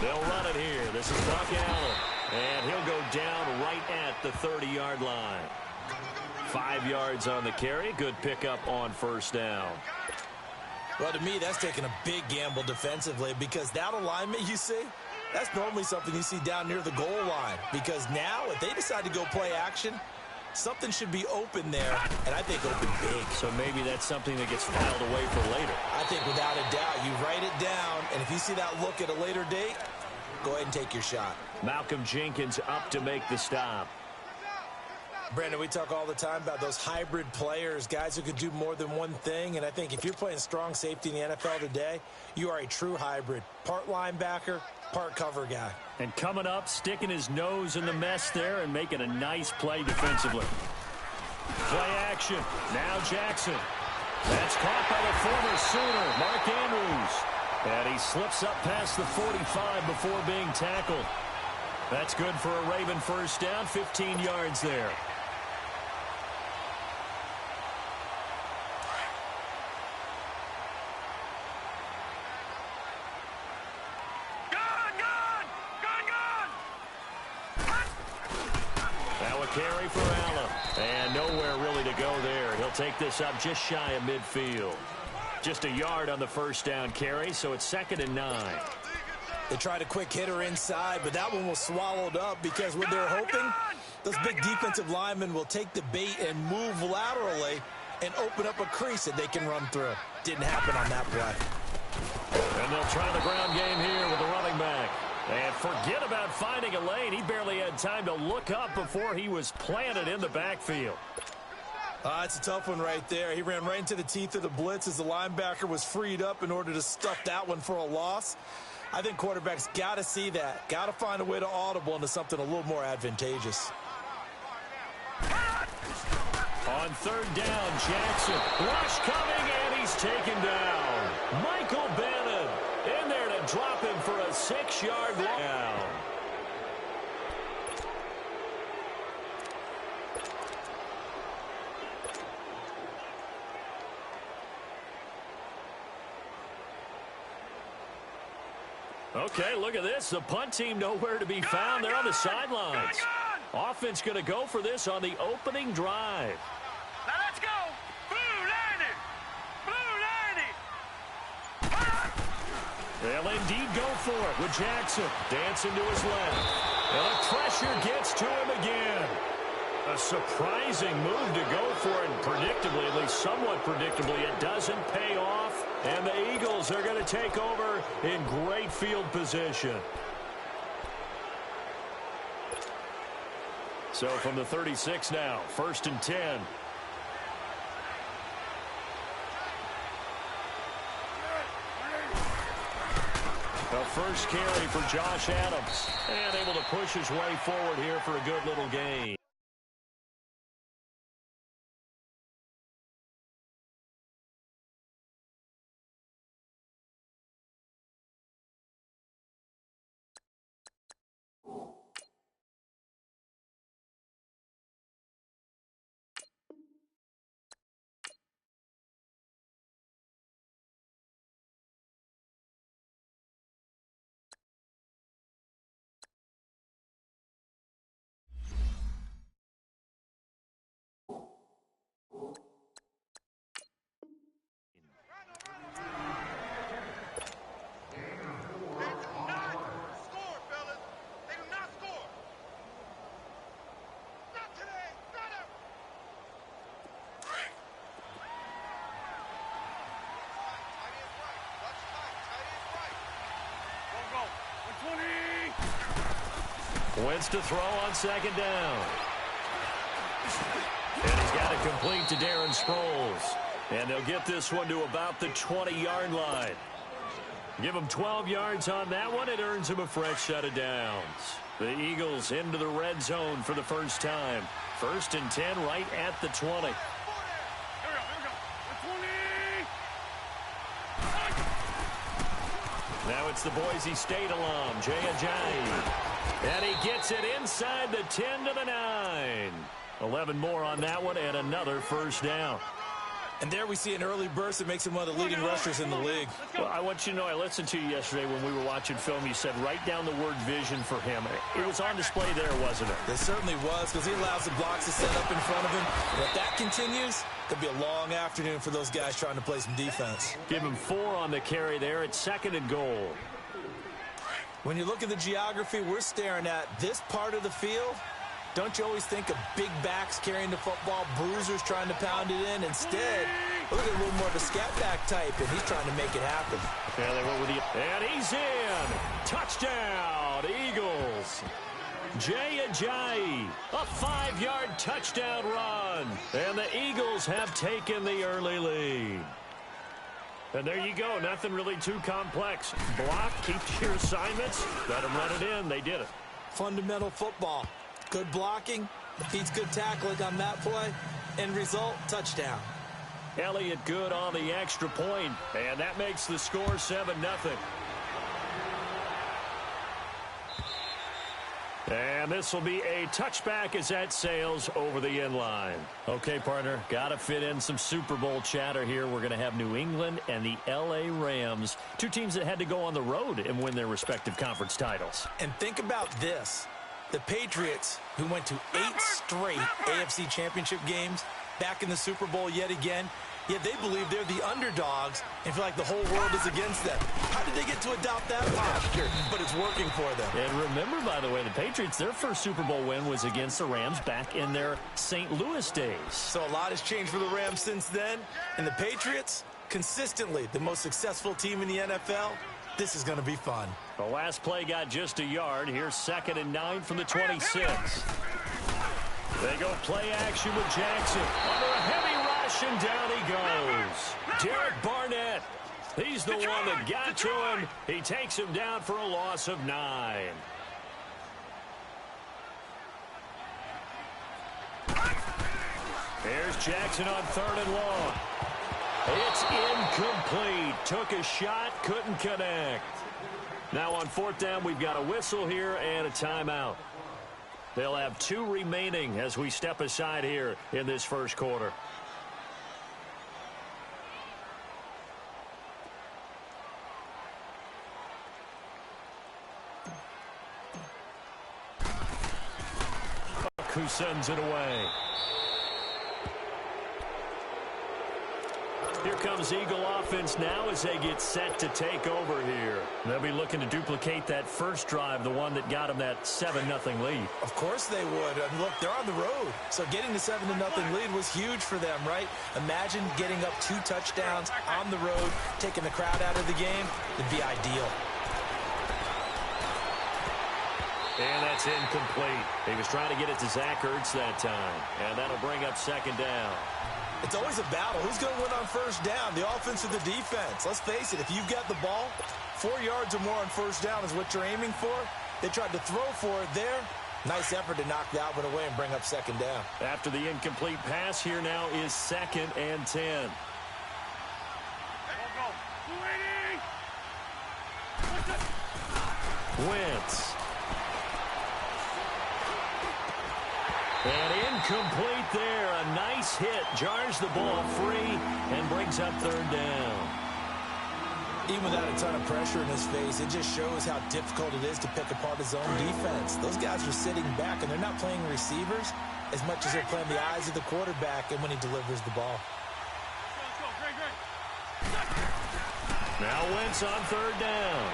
They'll run it here. This is Buck Allen. And he'll go down right at the 30-yard line. 5 yards on the carry. Good pickup on first down. Well, to me, that's taking a big gamble defensively because that alignment you see, that's normally something you see down near the goal line. Because now, if they decide to go play action, something should be open there, and I think open big. So maybe that's something that gets filed away for later. I think without a doubt, you write it down, and if you see that look at a later date, go ahead and take your shot. Malcolm Jenkins up to make the stop. Brandon, we talk all the time about those hybrid players, guys who could do more than one thing, and I think if you're playing strong safety in the NFL today, you are a true hybrid. Part linebacker, part cover guy. And coming up, sticking his nose in the mess there and making a nice play defensively. Play action. Now Jackson. That's caught by the former Sooner, Mark Andrews. And he slips up past the 45 before being tackled. That's good for a Raven first down, 15 yards there. Carry for Allen. And nowhere really to go there. He'll take this up just shy of midfield. Just a yard on the first down carry, so it's 2nd and 9. They tried a quick hitter inside, but that one was swallowed up because what they're hoping, those big defensive linemen will take the bait and move laterally and open up a crease that they can run through. Didn't happen on that play. And they'll try the ground game here with the running back. And forget about finding a lane. He barely had time to look up before he was planted in the backfield. It's a tough one right there. He ran right into the teeth of the blitz as the linebacker was freed up in order to stuff that one for a loss. I think quarterbacks got to see that. Got to find a way to audible into something a little more advantageous. On 3rd down, Jackson. Rush coming, and he's taken down. Michael Bannon in there to drop him for a 6-yard down. Okay, look at this. The punt team nowhere to be found. They're on the sidelines. Offense going to go for this on the opening drive. Now let's go. Blue line. They'll indeed go for it with Jackson dancing to his left. And the pressure gets to him again. A surprising move to go for it. Predictably, at least somewhat predictably, it doesn't pay off. And the Eagles are going to take over in great field position. So from the 36 now, 1st and 10. The first carry for Josh Adams. And able to push his way forward here for a good little gain. Wentz to throw on 2nd down. And he's got it complete to Darren Sproles. And they'll get this one to about the 20-yard line. Give him 12 yards on that one. It earns him a fresh set of downs. The Eagles into the red zone for the first time. 1st and 10 right at the 20. Now it's the Boise State alum, Jay Ajayi. And he gets it inside the 10 to the 9. 11 more on that one and another first down. And there we see an early burst that makes him one of the leading rushers in the league. Well, I want you to know, I listened to you yesterday when we were watching film. You said write down the word vision for him. It was on display there, wasn't it? It certainly was, because he allows the blocks to set up in front of him. And if that continues, it'll be a long afternoon for those guys trying to play some defense. Give him 4 on the carry there. It's 2nd and goal. When you look at the geography we're staring at, this part of the field, don't you always think of big backs carrying the football, bruisers trying to pound it in? Instead, look at a little more of a scat back type, and he's trying to make it happen. Yeah, they went with the... And he's in! Touchdown, Eagles! Jay Ajayi, a 5-yard touchdown run. And the Eagles have taken the early lead. And there you go. Nothing really too complex. Block, keep your assignments, let them run it in. They did it. Fundamental football. Good blocking, beats good tackling on that play. End result, touchdown. Elliott good on the extra point, and that makes the score 7-0. And this will be a touchback as that sails over the end line. Okay, partner, got to fit in some Super Bowl chatter here. We're going to have New England and the L.A. Rams, 2 teams that had to go on the road and win their respective conference titles. And think about this. The Patriots, who went to 8 straight AFC championship games, back in the Super Bowl yet again, yet they believe they're the underdogs and feel like the whole world is against them. How did they get to adopt that posture? But it's working for them. And remember, by the way, the Patriots, their first Super Bowl win was against the Rams back in their St. Louis days. So a lot has changed for the Rams since then. And the Patriots, consistently the most successful team in the NFL. This is going to be fun. The last play got just a yard. Here's 2nd and 9 from the 26. They go play action with Jackson. Under a heavy rush, and down he goes. Derek Barnett. He's the one that got to him. He takes him down for a loss of 9. Here's Jackson on 3rd and long. It's incomplete. Took a shot, couldn't connect. Now on 4th down, we've got a whistle here and a timeout. They'll have 2 remaining as we step aside here in this first quarter. Who sends it away? Here comes Eagle offense now as they get set to take over here. They'll be looking to duplicate that first drive, the one that got them that 7-0 lead. Of course they would. And look, they're on the road. So getting the 7-0 lead was huge for them, right? Imagine getting up 2 touchdowns on the road, taking the crowd out of the game. It'd be ideal. And that's incomplete. He was trying to get it to Zach Ertz that time. And that'll bring up 2nd down. It's always a battle. Who's going to win on 1st down, the offense or the defense? Let's face it, if you've got the ball, 4 yards or more on 1st down is what you're aiming for. They tried to throw for it there. Nice effort to knock that one away and bring up 2nd down. After the incomplete pass, here now is 2nd and 10. Wentz. And incomplete there. A nice hit. Jars the ball free and brings up 3rd down. Even without a ton of pressure in his face, it just shows how difficult it is to pick apart his own defense. Those guys are sitting back, and they're not playing receivers as much as they're playing the eyes of the quarterback and when he delivers the ball. Now Wentz on 3rd down.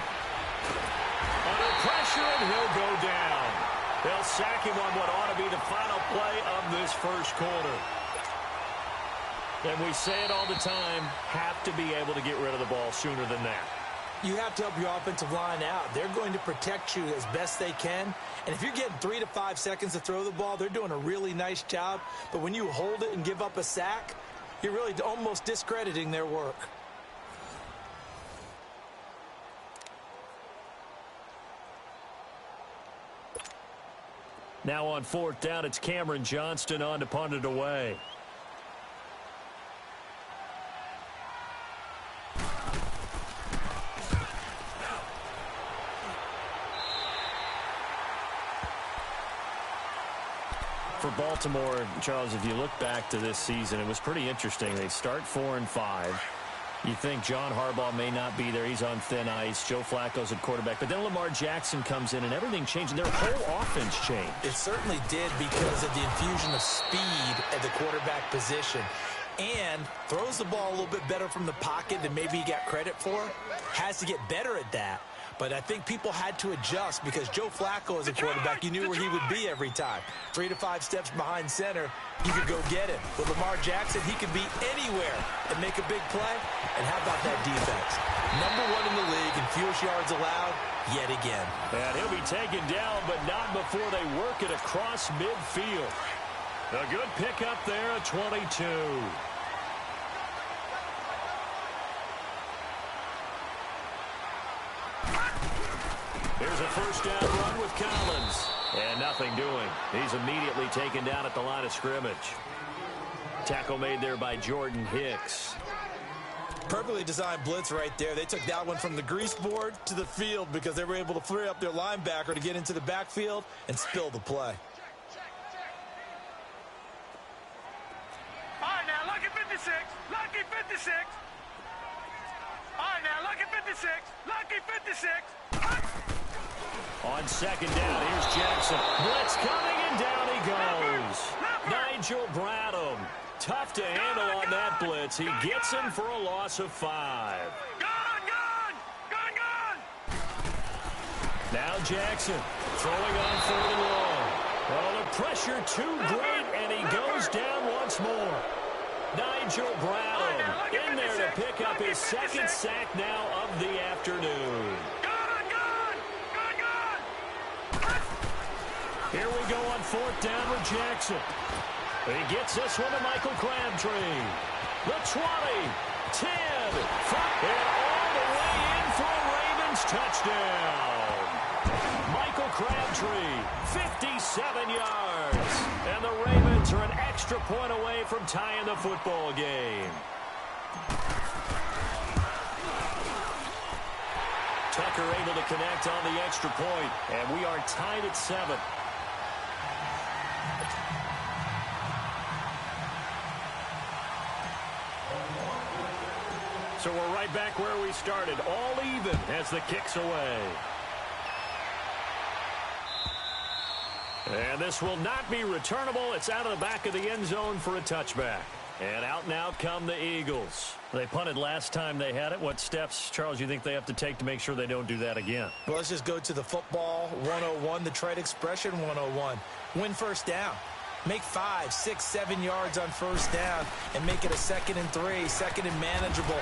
Under pressure, and he'll go down. They'll sack him on what ought to be the final play of this first quarter. And we say it all the time, have to be able to get rid of the ball sooner than that. You have to help your offensive line out. They're going to protect you as best they can. And if you're getting 3 to 5 seconds to throw the ball, they're doing a really nice job. But when you hold it and give up a sack, you're really almost discrediting their work. Now on 4th down, it's Cameron Johnston on to punt it away. For Baltimore, Charles, if you look back to this season, it was pretty interesting. They start 4-5. You think John Harbaugh may not be there. He's on thin ice. Joe Flacco's at quarterback. But then Lamar Jackson comes in, and everything changed. And their whole offense changed. It certainly did because of the infusion of speed at the quarterback position. And throws the ball a little bit better from the pocket than maybe he got credit for. Has to get better at that. But I think people had to adjust because Joe Flacco as a quarterback, you knew where he would be every time. 3 to 5 steps behind center, you could go get him. With Lamar Jackson, he could be anywhere and make a big play. And how about that defense? #1 in the league in fewest yards allowed yet again. And he'll be taken down, but not before they work it across midfield. A good pickup there at 22. Here's a first down run with Collins. And nothing doing. He's immediately taken down at the line of scrimmage. Tackle made there by Jordan Hicks. Perfectly designed blitz right there. They took that one from the grease board to the field because they were able to free up their linebacker to get into the backfield and spill the play. All right, now, lucky 56. Lucky 56. All right, now, lucky 56. Lucky 56. On second down, here's Jackson. Blitz coming, and down he goes. Nigel Bradham. Tough to handle on that blitz. He gets him for a loss of 5. Gone! Now Jackson throwing on 3rd and long. Well, the pressure too great, and he goes down once more. Nigel Bradham in there to pick up his second sack now of the afternoon. Here we go on 4th down with Jackson. He gets this one to Michael Crabtree. The 20, 10, 5, and all the way in for a Ravens touchdown. Michael Crabtree, 57 yards. And the Ravens are an extra point away from tying the football game. Tucker able to connect on the extra point, and we are tied at 7. So we're right back where we started, all even as the kick's away. And this will not be returnable. It's out of the back of the end zone for a touchback. And out now come the Eagles. They punted last time they had it. What steps, Charles, you think they have to take to make sure they don't do that again? Well, let's just go to the football 101, the trade expression 101. Win first down. Make 5, 6, 7 yards on first down and make it a 2nd and 3, 2nd and manageable.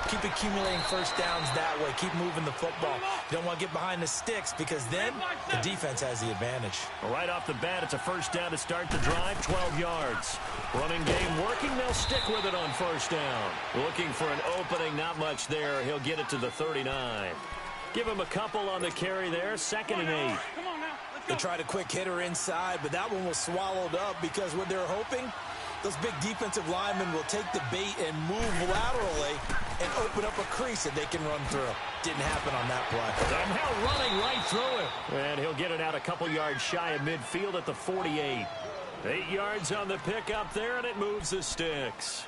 Keep accumulating first downs that way. Keep moving the football. You don't want to get behind the sticks because then the defense has the advantage. Right off the bat, it's a first down to start the drive, 12 yards. Running game working, they'll stick with it on first down. Looking for an opening, not much there. He'll get it to the 39. Give him a couple on the carry there, 2nd and 8. They tried a quick hitter inside, but that one was swallowed up because what they're hoping, those big defensive linemen will take the bait and move laterally and open up a crease that they can run through. Didn't happen on that play. And now running right through it. And he'll get it out a couple yards shy of midfield at the 48. 8 yards on the pickup there, and it moves the sticks.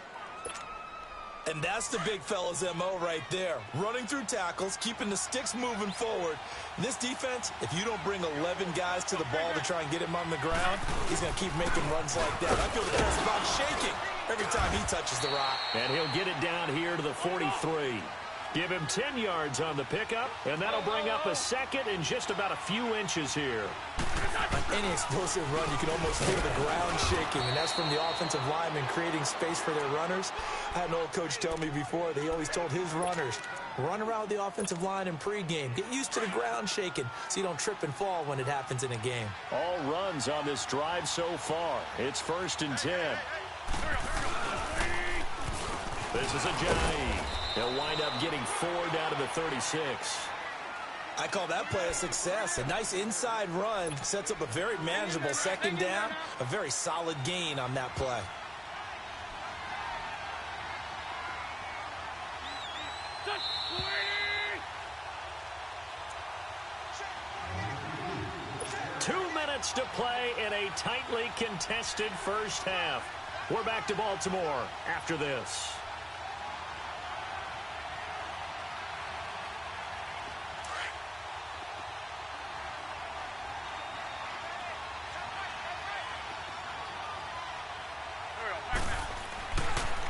And that's the big fella's MO right there. Running through tackles, keeping the sticks moving forward. This defense, if you don't bring 11 guys to the ball to try and get him on the ground, he's going to keep making runs like that. I feel the best about shaking every time he touches the rock. And he'll get it down here to the 43. Give him 10 yards on the pickup, and that'll bring up a 2nd and just about a few inches here. On any explosive run, you can almost feel the ground shaking, and that's from the offensive linemen creating space for their runners. I had an old coach tell me before that he always told his runners, run around the offensive line in pregame. Get used to the ground shaking so you don't trip and fall when it happens in a game. All runs on this drive so far. It's 1st and 10. This is Ajayi. He'll wind up getting 4 down to the 36. I call that play a success. A nice inside run sets up a very manageable 2nd down. A very solid gain on that play. minutes to play in a tightly contested first half. We're back to Baltimore after this.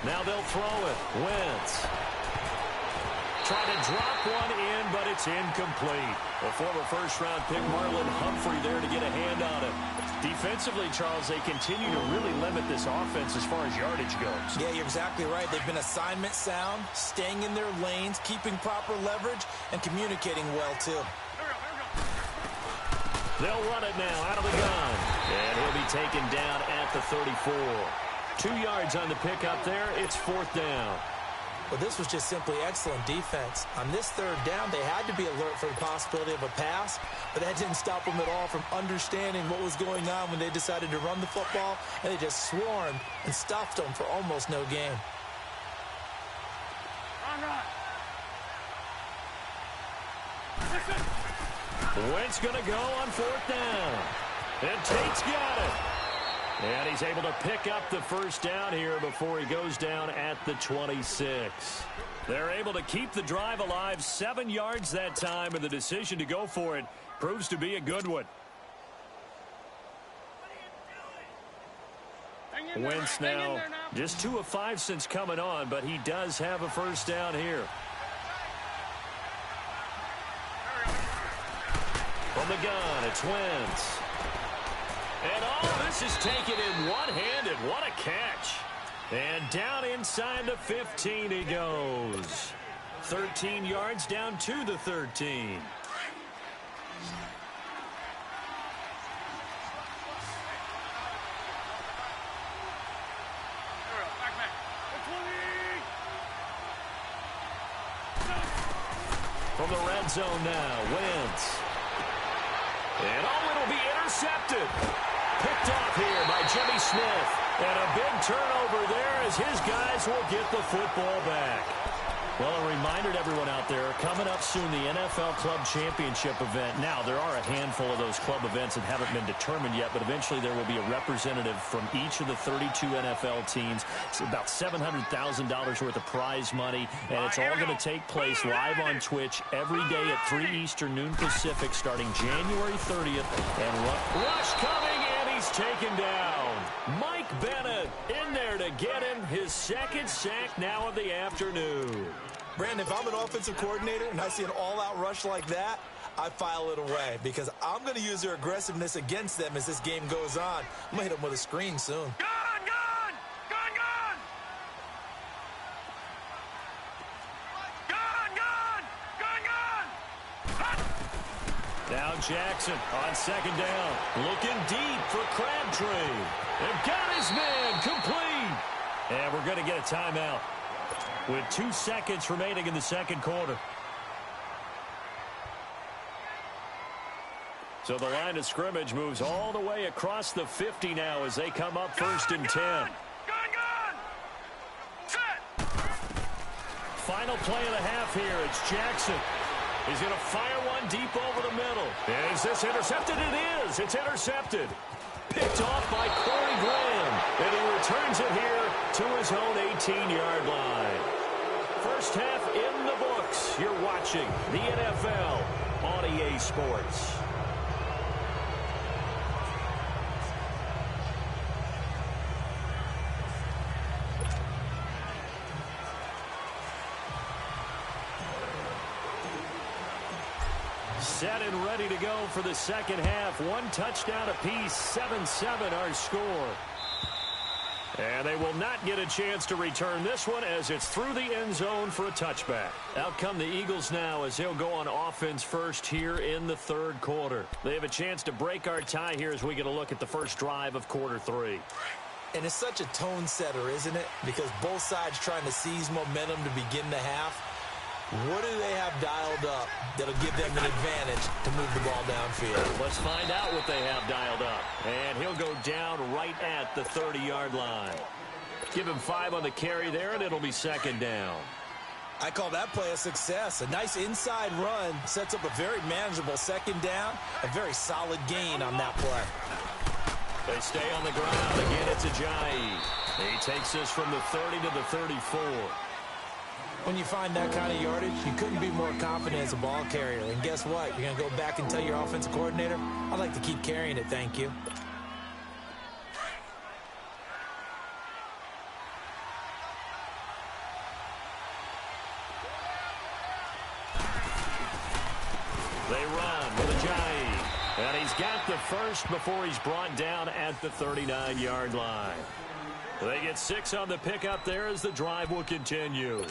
Now they'll throw it. Wentz. Try to drop one in, but it's incomplete. The former first-round pick Marlon Humphrey there to get a hand on it. Defensively, Charles, they continue to really limit this offense as far as yardage goes. Yeah, you're exactly right. They've been assignment sound, staying in their lanes, keeping proper leverage, and communicating well, too. They'll run it now out of the gun. And he'll be taken down at the 34. 2 yards on the pickup there. It's 4th down. Well, this was just simply excellent defense. On this 3rd down, they had to be alert for the possibility of a pass, but that didn't stop them at all from understanding what was going on when they decided to run the football, and they just swarmed and stuffed them for almost no gain. Wentz going to go on 4th down. And Tate's got it. And he's able to pick up the first down here before he goes down at the 26. They're able to keep the drive alive, 7 yards that time, and the decision to go for it proves to be a good one. Wentz now just 2 of 5 since coming on, but he does have a first down here. From the gun, it's Wentz. And this is taken in one-handed. What a catch. And down inside the 15 he goes. 13 yards down to the 13. From the red zone now, Wentz. And it'll be intercepted. Picked off here by Jimmy Smith. And a big turnover there as his guys will get the football back. Well, a reminder to everyone out there, coming up soon, the NFL Club Championship event. Now, there are a handful of those club events that haven't been determined yet, but eventually there will be a representative from each of the 32 NFL teams. It's about $700,000 worth of prize money, and it's all going to take place live on Twitch every day at 3 Eastern, noon Pacific, starting January 30th. And rush coming, and he's taken down. Mike Bennett in there to get him his second sack now of the afternoon. Brandon, if I'm an offensive coordinator and I see an all-out rush like that, I file it away because I'm going to use their aggressiveness against them as this game goes on. I'm going to hit them with a screen soon. Gun! Gun! Gun! Gun! Gun! Gun! Gun! Gun! Now Jackson on 2nd down. Looking deep for Crabtree. They've got his man complete. And we're going to get a timeout with 2 seconds remaining in the second quarter. So the line of scrimmage moves all the way across the 50 now as they come up 1st and 10. Gun! Gun! Set! Final play of the half here. It's Jackson. He's going to fire one deep over the middle. Is this intercepted? It is. It's intercepted. Picked off by Corey Graham. And he returns it here to his own 18-yard line. First half in the books. You're watching the NFL on EA Sports. Set and ready to go for the second half. 1 touchdown apiece, 7-7 our score. And they will not get a chance to return this one as it's through the end zone for a touchback. Out come the Eagles now as they'll go on offense first here in the 3rd quarter. They have a chance to break our tie here as we get a look at the first drive of quarter 3. And it's such a tone setter, isn't it? Because both sides trying to seize momentum to begin the half. What do they have dialed up that'll give them an advantage to move the ball downfield? Let's find out what they have dialed up. And he'll go down right at the 30-yard line. Give him 5 on the carry there, and it'll be 2nd down. I call that play a success. A nice inside run sets up a very manageable second down. A very solid gain on that play. They stay on the ground. Again, it's Ajayi. He takes this from the 30 to the 34. When you find that kind of yardage, you couldn't be more confident as a ball carrier. And guess what? You're going to go back and tell your offensive coordinator, I'd like to keep carrying it, thank you. They run with Ajayi. And he's got the first before he's brought down at the 39-yard line. They get 6 on the pickup there as the drive will continue.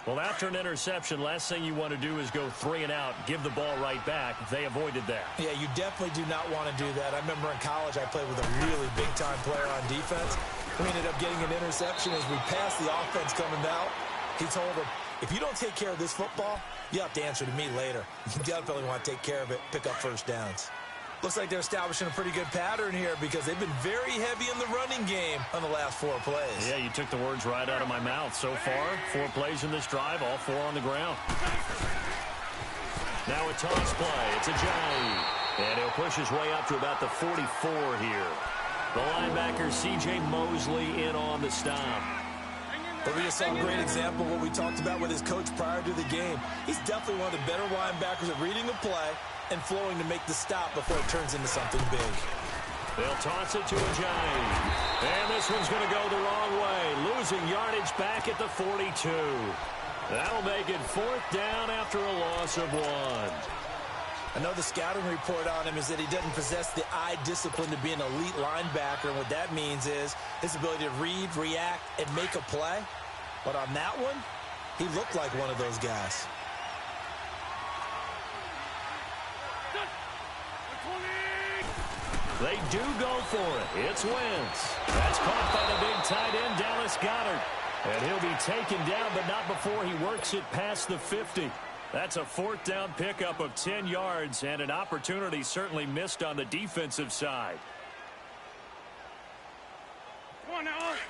Well, after an interception, last thing you want to do is go 3 and out, give the ball right back. They avoided that. Yeah, you definitely do not want to do that. I remember in college I played with a really big-time player on defense. We ended up getting an interception as we passed the offense coming out. He told him, if you don't take care of this football, you have to answer to me later. You definitely want to take care of it, pick up first downs. Looks like they're establishing a pretty good pattern here because they've been very heavy in the running game on the last 4 plays. Yeah, you took the words right out of my mouth. So far, 4 plays in this drive, all 4 on the ground. Now a toss play. It's Ajayi. And he'll push his way up to about the 44 here. The linebacker, C.J. Mosley, in on the stop. But we just saw a great example of what we talked about with his coach prior to the game. He's definitely one of the better linebackers at reading the play and flowing to make the stop before it turns into something big. They'll toss it to Ajayi. And this one's going to go the wrong way. Losing yardage back at the 42. That'll make it 4th down after a loss of 1. I know the scouting report on him is that he doesn't possess the eye discipline to be an elite linebacker. And what that means is his ability to read, react, and make a play. But on that one, he looked like one of those guys. They do go for it. It's Wentz. That's caught by the big tight end, Dallas Goedert. And he'll be taken down, but not before he works it past the 50. That's a 4th down pickup of 10 yards and an opportunity certainly missed on the defensive side.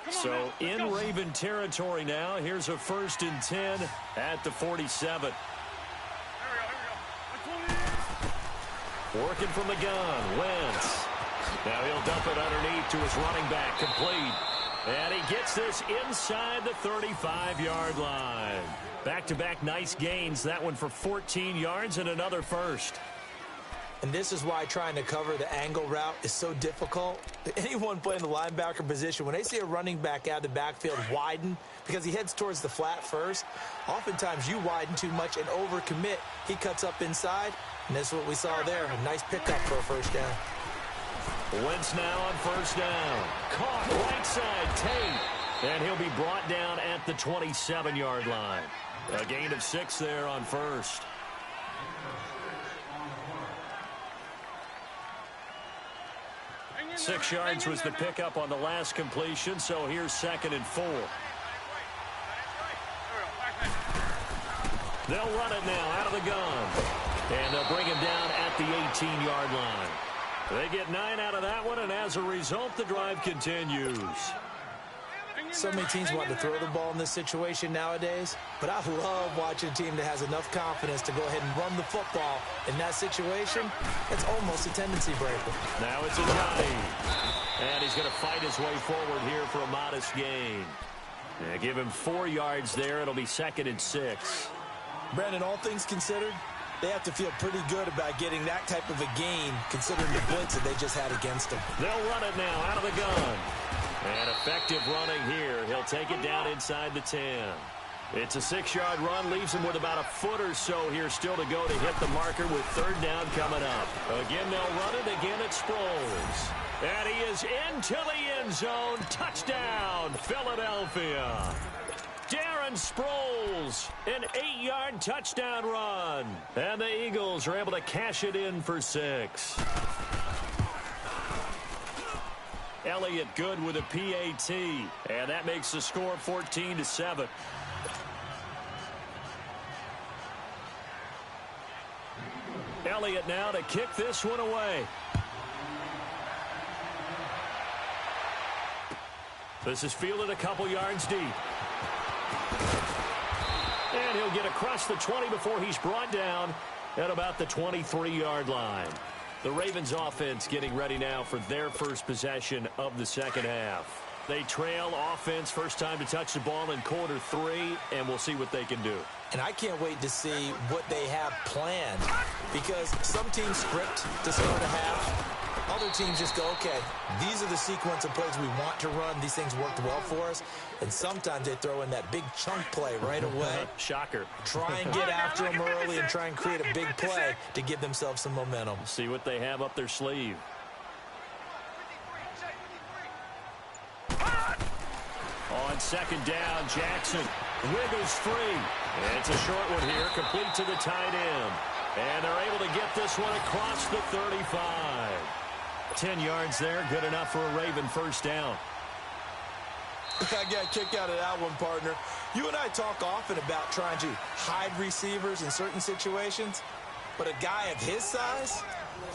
So in Raven territory now. Here's a 1st and 10 at the 47. Working from the gun, Wentz. Now he'll dump it underneath to his running back, complete. And he gets this inside the 35-yard line. Back-to-back nice gains. That one for 14 yards and another first. And this is why trying to cover the angle route is so difficult. Anyone playing the linebacker position, when they see a running back out of the backfield widen because he heads towards the flat first, oftentimes you widen too much and overcommit. He cuts up inside, and that's what we saw there. A nice pickup for a first down. Wentz now on 1st down. Caught right side, Tate. And he'll be brought down at the 27-yard line. A gain of 6 there on 1st. Six yards was the pickup on the last completion, so here's 2nd and 4. They'll run it now out of the gun. And they'll bring him down at the 18-yard line. They get 9 out of that one, and as a result, the drive continues. So many teams want to throw the ball in this situation nowadays, but I love watching a team that has enough confidence to go ahead and run the football. In that situation, it's almost a tendency breaker. Now it's Ajayi. And he's going to fight his way forward here for a modest gain. Yeah, give him 4 yards there. It'll be 2nd and 6. Brandon, all things considered, they have to feel pretty good about getting that type of a gain considering the blitz that they just had against them. They'll run it now out of the gun. And effective running here. He'll take it down inside the 10. It's a 6-yard run. Leaves him with about a foot or so here still to go to hit the marker with 3rd down coming up. Again, they'll run it. Again, it Sproles. And he is into the end zone. Touchdown, Philadelphia. Darren Sproles, an 8-yard touchdown run. And the Eagles are able to cash it in for 6. Elliott good with a PAT. And that makes the score 14-7. Elliott now to kick this one away. This is fielded a couple yards deep. And he'll get across the 20 before he's brought down at about the 23-yard line. The Ravens offense getting ready now for their first possession of the second half. They trail offense, first time to touch the ball in quarter 3, and we'll see what they can do. And I can't wait to see what they have planned, because some teams script to start a half. Other teams just go, okay, these are the sequence of plays we want to run. These things worked well for us. And sometimes they throw in that big chunk play right away. Shocker. Try and get after them early and try and create a big play to give themselves some momentum. See what they have up their sleeve. On second down, Jackson wiggles free. And it's a short one here, complete to the tight end. And they're able to get this one across the 35. 10 yards there, good enough for a Raven first down. I got a kick out of that one, partner. You and I talk often about trying to hide receivers in certain situations, but a guy of his size,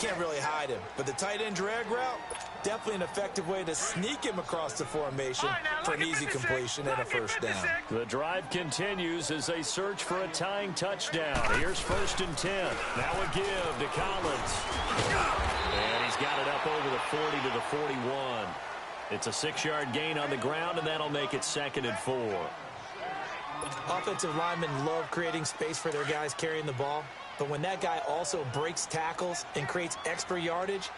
can't really hide him. But the tight end drag route, definitely an effective way to sneak him across the formation for an easy completion and a first down. The drive continues as they search for a tying touchdown. Here's 1st and 10. Now a give to Collins. And he's got it up over the 40 to the 41. It's a 6-yard gain on the ground, and that'll make it 2nd and 4. Offensive linemen love creating space for their guys carrying the ball, but when that guy also breaks tackles and creates extra yardage,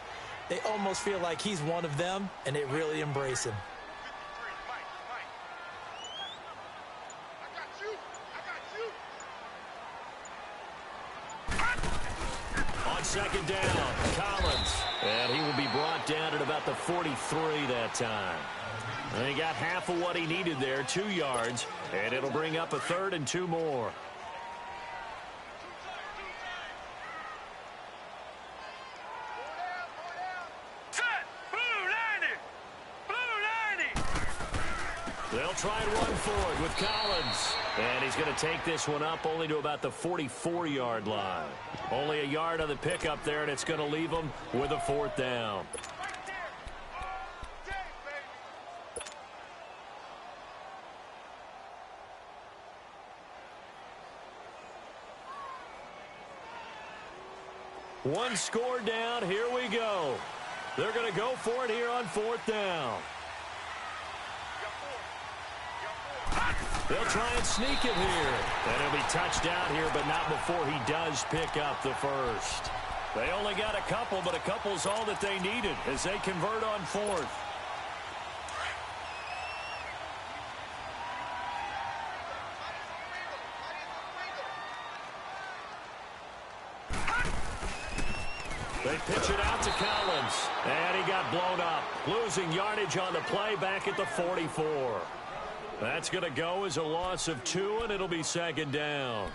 they almost feel like he's one of them, and they really embrace him. On second down, Collins. And he will be brought down at about the 43 that time. And he got half of what he needed there, 2 yards. And it'll bring up a 3rd and 2 more. They'll try and run forward with Collins. And he's going to take this one up only to about the 44-yard line. Only a yard on the pickup there, and it's going to leave them with a 4th down. One score down. Here we go. They're going to go for it here on 4th down. They'll try and sneak it here. And he'll be touched down here, but not before he does pick up the first. They only got a couple, but a couple's all that they needed as they convert on 4th. They pitch it out to Collins, and he got blown up. Losing yardage on the play back at the 44. That's going to go as a loss of 2, and it'll be 2nd down.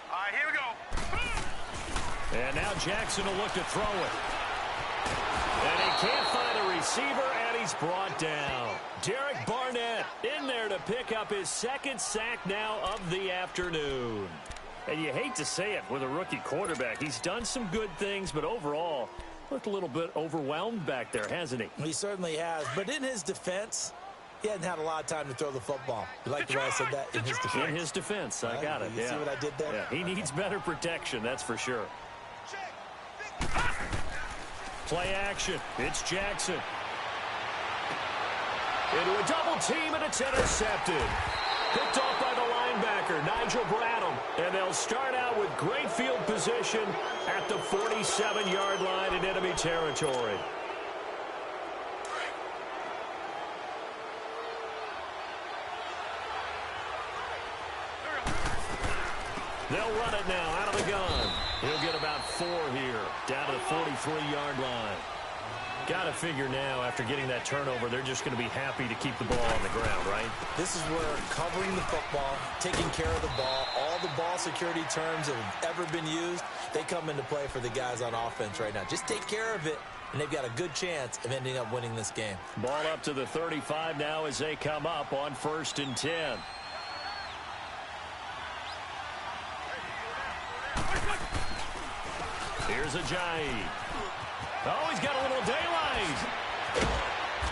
All right, here we go. And now Jackson will look to throw it. And he can't find a receiver, and he's brought down. Derek Barnett in there to pick up his 2nd sack now of the afternoon. And you hate to say it with a rookie quarterback. He's done some good things, but overall looked a little bit overwhelmed back there, hasn't he? He certainly has. But in his defense, he hadn't had a lot of time to throw the football. You like the way I said that? In his defense. In his defense. I got it. You see what I did there? Yeah, he needs better protection, that's for sure. Play action. It's Jackson. Into a double team, and it's intercepted. Picked off by the linebacker, Nigel Bradham. And they'll start out with great field position at the 47-yard line in enemy territory. They'll run it now out of the gun. He'll get about 4 here, down to the 43-yard line. Got to figure now, after getting that turnover, they're just going to be happy to keep the ball on the ground, right? This is where covering the football, taking care of the ball, all the ball security terms that have ever been used, they come into play for the guys on offense right now. Just take care of it, and they've got a good chance of ending up winning this game. Ball up to the 35 now as they come up on 1st and 10. Here's Ajayi. Oh, he's got a little daylight.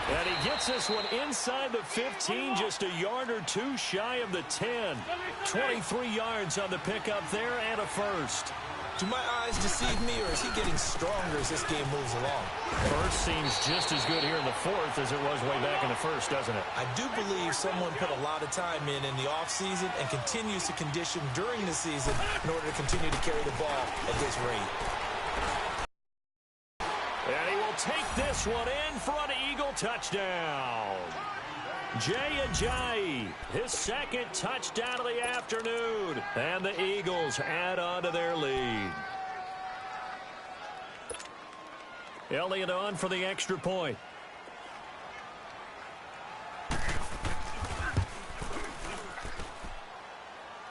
And he gets this one inside the 15, just a yard or two shy of the 10. 23 yards on the pickup there and a first. Do my eyes deceive me, or is he getting stronger as this game moves along? First seems just as good here in the fourth as it was way back in the first, doesn't it? I do believe someone put a lot of time in the offseason and continues to condition during the season in order to continue to carry the ball at this rate. And he will take this one in for an Eagle touchdown. Jay Ajayi, his second touchdown of the afternoon. And the Eagles add on to their lead. Elliott on for the extra point.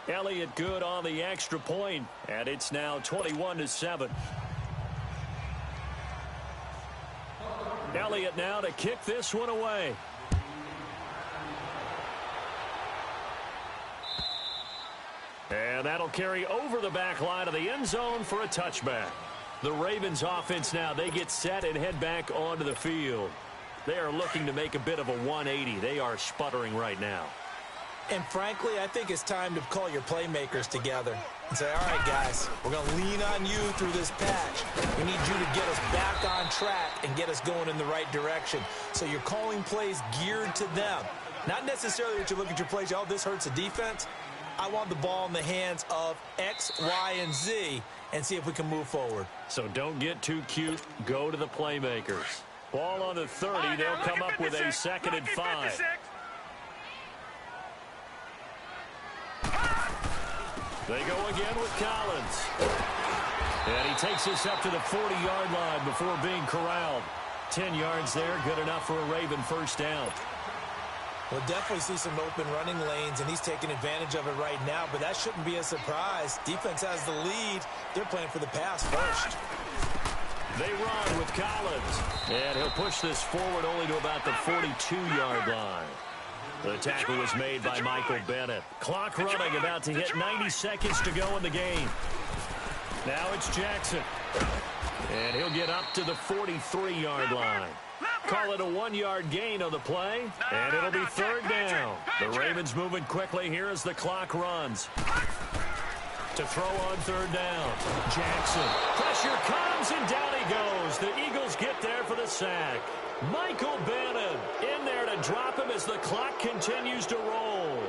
Elliott good on the extra point, and it's now 21-7. Elliott now to kick this one away. And that'll carry over the back line of the end zone for a touchback. The Ravens offense now, they get set and head back onto the field. They are looking to make a bit of a 180. They are sputtering right now. And frankly, I think it's time to call your playmakers together and say, all right, guys, we're going to lean on you through this patch. We need you to get us back on track and get us going in the right direction. So you're calling plays geared to them. Not necessarily that you look at your plays, oh, this hurts the defense. I want the ball in the hands of X, Y, and Z and see if we can move forward. So don't get too cute. Go to the playmakers. Ball on the 30. They'll come up with a 2nd and 5. They go again with Collins. And he takes this up to the 40-yard line before being corralled. 10 yards there, good enough for a Raven first down. We'll definitely see some open running lanes, and he's taking advantage of it right now, but that shouldn't be a surprise. Defense has the lead. They're playing for the pass first. They run with Collins, and he'll push this forward only to about the 42-yard line. The tackle was made by Michael Bennett. Clock running, about to hit 90 seconds to go in the game. Now it's Jackson, and he'll get up to the 43-yard line. Call it a 1-yard gain on the play, and it'll be 3rd down. The Ravens moving quickly here as the clock runs. To throw on 3rd down, Jackson. Pressure comes, and down he goes. The Eagles get there for the sack. Michael Bennett in there to drop him as the clock continues to roll.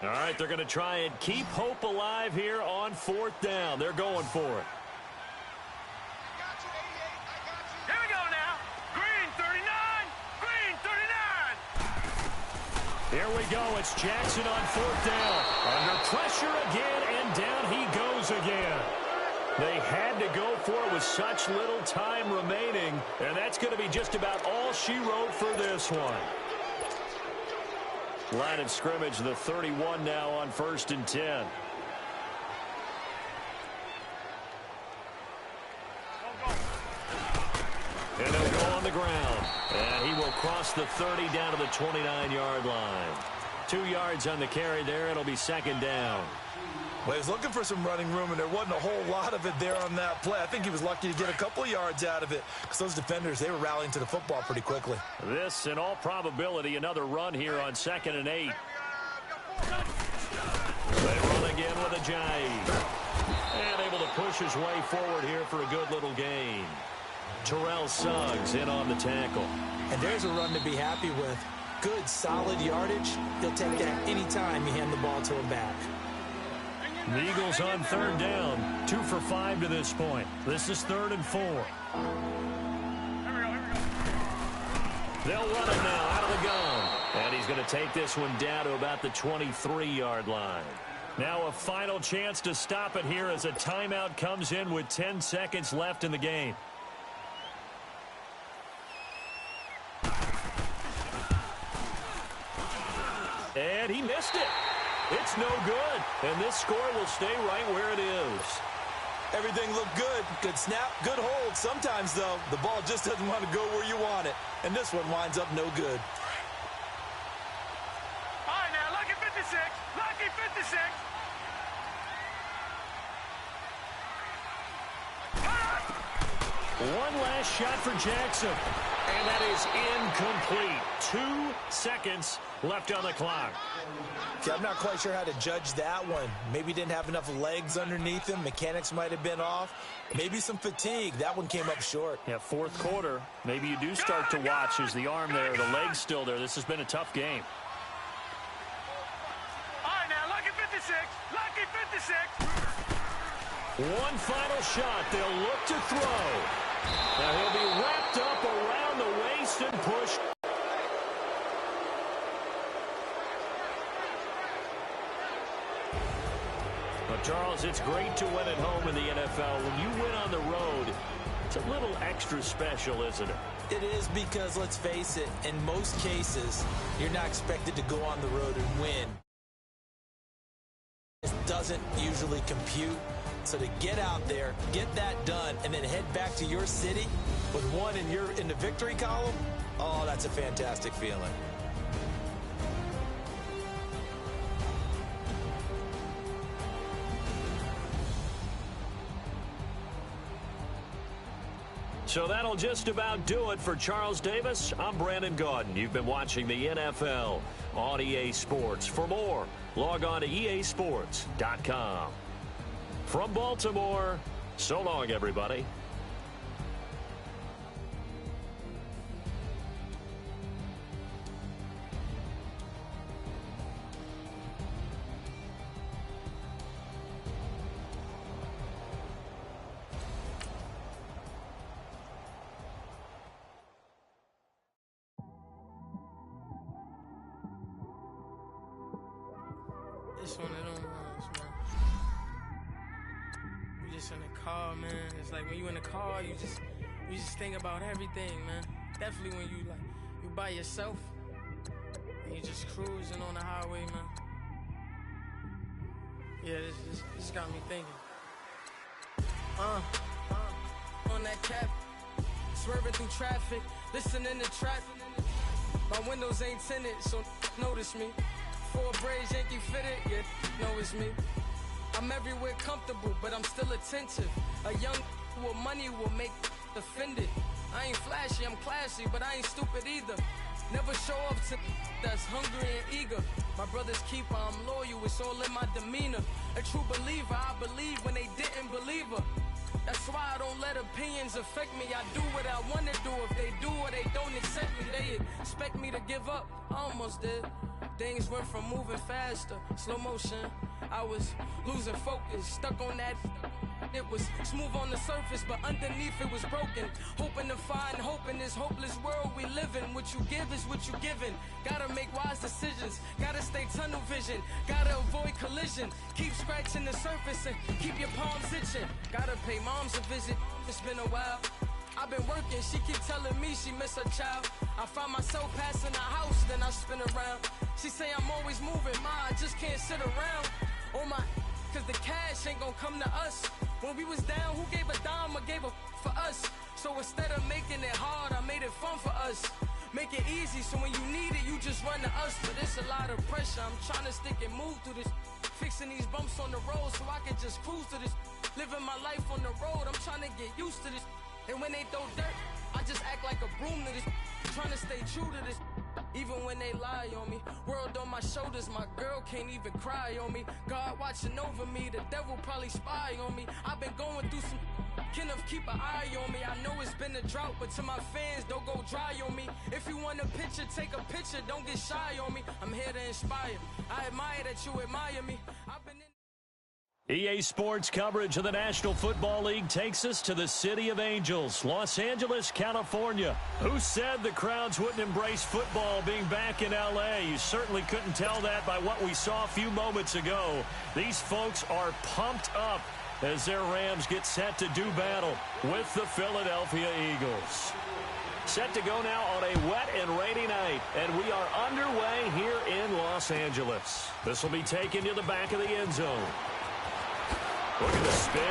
All right, they're going to try and keep hope alive here on 4th down. They're going for it. Here we go now. Green 39. Green 39. Here we go. It's Jackson on 4th down. Under pressure again, and down he goes again. They had to go for it with such little time remaining, and that's going to be just about all she wrote for this one. Line of scrimmage, the 31 now on 1st and 10. And they'll go on the ground. And he will cross the 30 down to the 29-yard line. 2 yards on the carry there. It'll be 2nd down. Well, he was looking for some running room, and there wasn't a whole lot of it there on that play. I think he was lucky to get a couple of yards out of it because those defenders, they were rallying to the football pretty quickly. This, in all probability, another run here on 2nd and 8. They run again with Ajayi. And able to push his way forward here for a good little gain. Terrell Suggs in on the tackle. And there's a run to be happy with. Good, solid yardage. He'll take that any time you hand the ball to him back. The Eagles on 3rd down. 2 for 5 to this point. This is 3rd and 4. They'll run it now out of the gun. And he's going to take this one down to about the 23-yard line. Now a final chance to stop it here as a timeout comes in with 10 seconds left in the game. And he missed it. It's no good. And this score will stay right where it is. Everything looked good. Good snap, good hold. Sometimes, though, the ball just doesn't want to go where you want it. And this one winds up no good. All right, now, lucky 56. Lucky 56. One last shot for Jackson. And that is incomplete. 2 seconds left on the clock. See, I'm not quite sure how to judge that one. Maybe didn't have enough legs underneath him. Mechanics might have been off. Maybe some fatigue. That one came up short. Yeah, fourth quarter. Maybe you do start to watch as the arm there, the leg's still there. This has been a tough game. All right, now, lucky 56. Lucky 56. One final shot. They'll look to throw. Now he'll be wrapped up around the waist and pushed. Well, Charles, it's great to win at home in the NFL. When you win on the road, it's a little extra special, isn't it? It is because, let's face it, in most cases, you're not expected to go on the road and win. It doesn't usually compute. So to get out there, get that done, and then head back to your city with one in the victory column, oh, that's a fantastic feeling. So that'll just about do it for Charles Davis. I'm Brandon Gaudin. You've been watching the NFL on EA Sports. For more, log on to easports.com. From Baltimore, so long, everybody. It's one of them ones, man. You just in the car, man. It's like when you in the car, you just think about everything, man. Definitely when you by yourself and you just cruising on the highway, man. Yeah, this got me thinking. On that cap, swerving through traffic, listening to trap. My windows ain't tinted, so notice me. 4 braids, Yankee fitted, yeah, know it's me. I'm everywhere comfortable, but I'm still attentive. A young with money will make offended. I ain't flashy, I'm classy, but I ain't stupid either. Never show up to that's hungry and eager. My brother's keeper, I'm loyal, it's all in my demeanor. A true believer, I believe when they didn't believe her. That's why I don't let opinions affect me. I do what I want to do. If they do or they don't accept me, they expect me to give up. I almost did. Things went from moving faster, slow motion. I was losing focus, stuck on that. It was smooth on the surface, but underneath it was broken. Hoping to find hope in this hopeless world we live in. What you give is what you given. Gotta make wise decisions. Gotta stay tunnel vision. Gotta avoid collision. Keep scratching the surface and keep your palms itching. Gotta pay moms a visit. It's been a while. I've been working, she keep telling me she miss her child. I find myself passing the house, then I spin around. She say I'm always moving, I just can't sit around. Oh my, cause the cash ain't gonna come to us. When we was down, who gave a dime or gave a for us? So instead of making it hard, I made it fun for us. Make it easy, so when you need it, you just run to us. But it's a lot of pressure, I'm trying to stick and move through this. Fixing these bumps on the road so I can just cruise to this. Living my life on the road, I'm trying to get used to this. And when they throw dirt, I just act like a broom to this. Trying to stay true to this. Even when they lie on me. World on my shoulders, my girl can't even cry on me. God watching over me, the devil probably spy on me. I've been going through some. Kenneth, keep an eye on me. I know it's been a drought, but to my fans, don't go dry on me. If you want a picture, take a picture, don't get shy on me. I'm here to inspire. I admire that you admire me. I've been in. EA Sports coverage of the National Football League takes us to the City of Angels, Los Angeles, California. Who said the crowds wouldn't embrace football being back in L.A.? You certainly couldn't tell that by what we saw a few moments ago. These folks are pumped up as their Rams get set to do battle with the Philadelphia Eagles. Set to go now on a wet and rainy night, and we are underway here in Los Angeles. This will be taken to the back of the end zone. Look at the spin.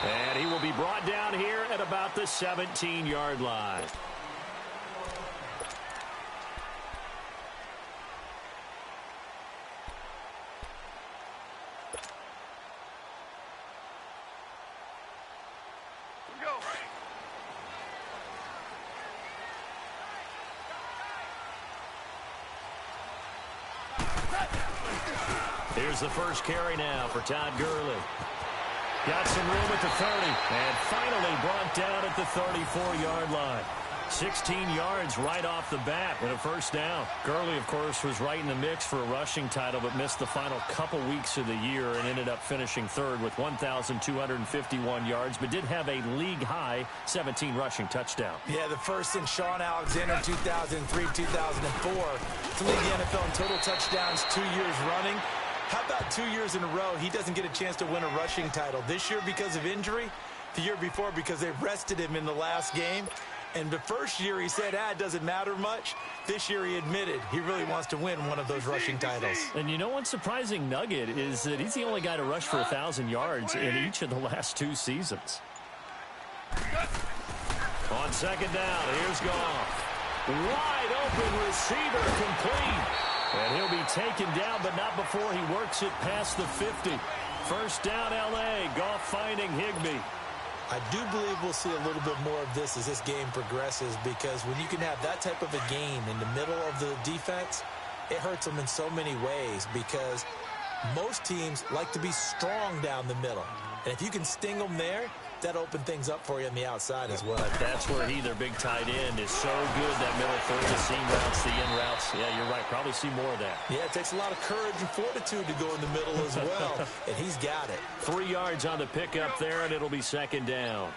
And he will be brought down here at about the 17-yard line. Here's the first carry now for Todd Gurley. Got some room at the 30, and finally brought down at the 34-yard line. 16 yards right off the bat with a first down. Gurley, of course, was right in the mix for a rushing title, but missed the final couple weeks of the year and ended up finishing third with 1,251 yards, but did have a league-high 17 rushing touchdown. Yeah, the first in Sean Alexander in 2003, 2004 to lead the NFL in total touchdowns 2 years running. How about 2 years in a row he doesn't get a chance to win a rushing title? This year because of injury, the year before because they rested him in the last game. And the first year he said, it doesn't matter much. This year he admitted he really wants to win one of those rushing titles. And you know one surprising nugget is that he's the only guy to rush for 1,000 yards in each of the last 2 seasons. On second down, here's Goff. Wide open receiver, complete. And he'll be taken down, but not before he works it past the 50. First down, L.A. Goff finding Higbee. I do believe we'll see a little bit more of this as this game progresses, because when you can have that type of a game in the middle of the defense, it hurts them in so many ways, because most teams like to be strong down the middle. And if you can sting them there, that opens things up for you on the outside as well. That's where their big tight end, is so good, that middle third, the seam routes, the in routes. Yeah, you're right. Probably see more of that. Yeah, it takes a lot of courage and fortitude to go in the middle as well, and he's got it. 3 yards on the pickup there, and it'll be second down.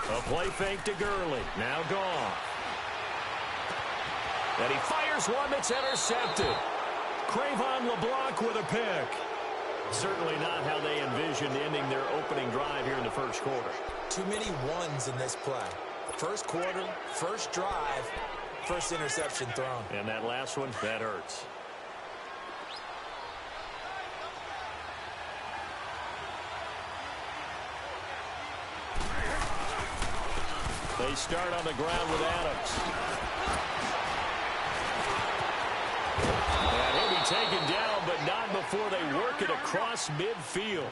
A play fake to Gurley. Now Goff. And he fires one that's intercepted. Cravon LeBlanc with a pick. Certainly not how they envisioned ending their opening drive here in the first quarter. Too many ones in this play. First quarter, first drive, first interception thrown. And that last one, that hurts. They start on the ground with Adams. And he'll be taken down, but not before they work it across midfield.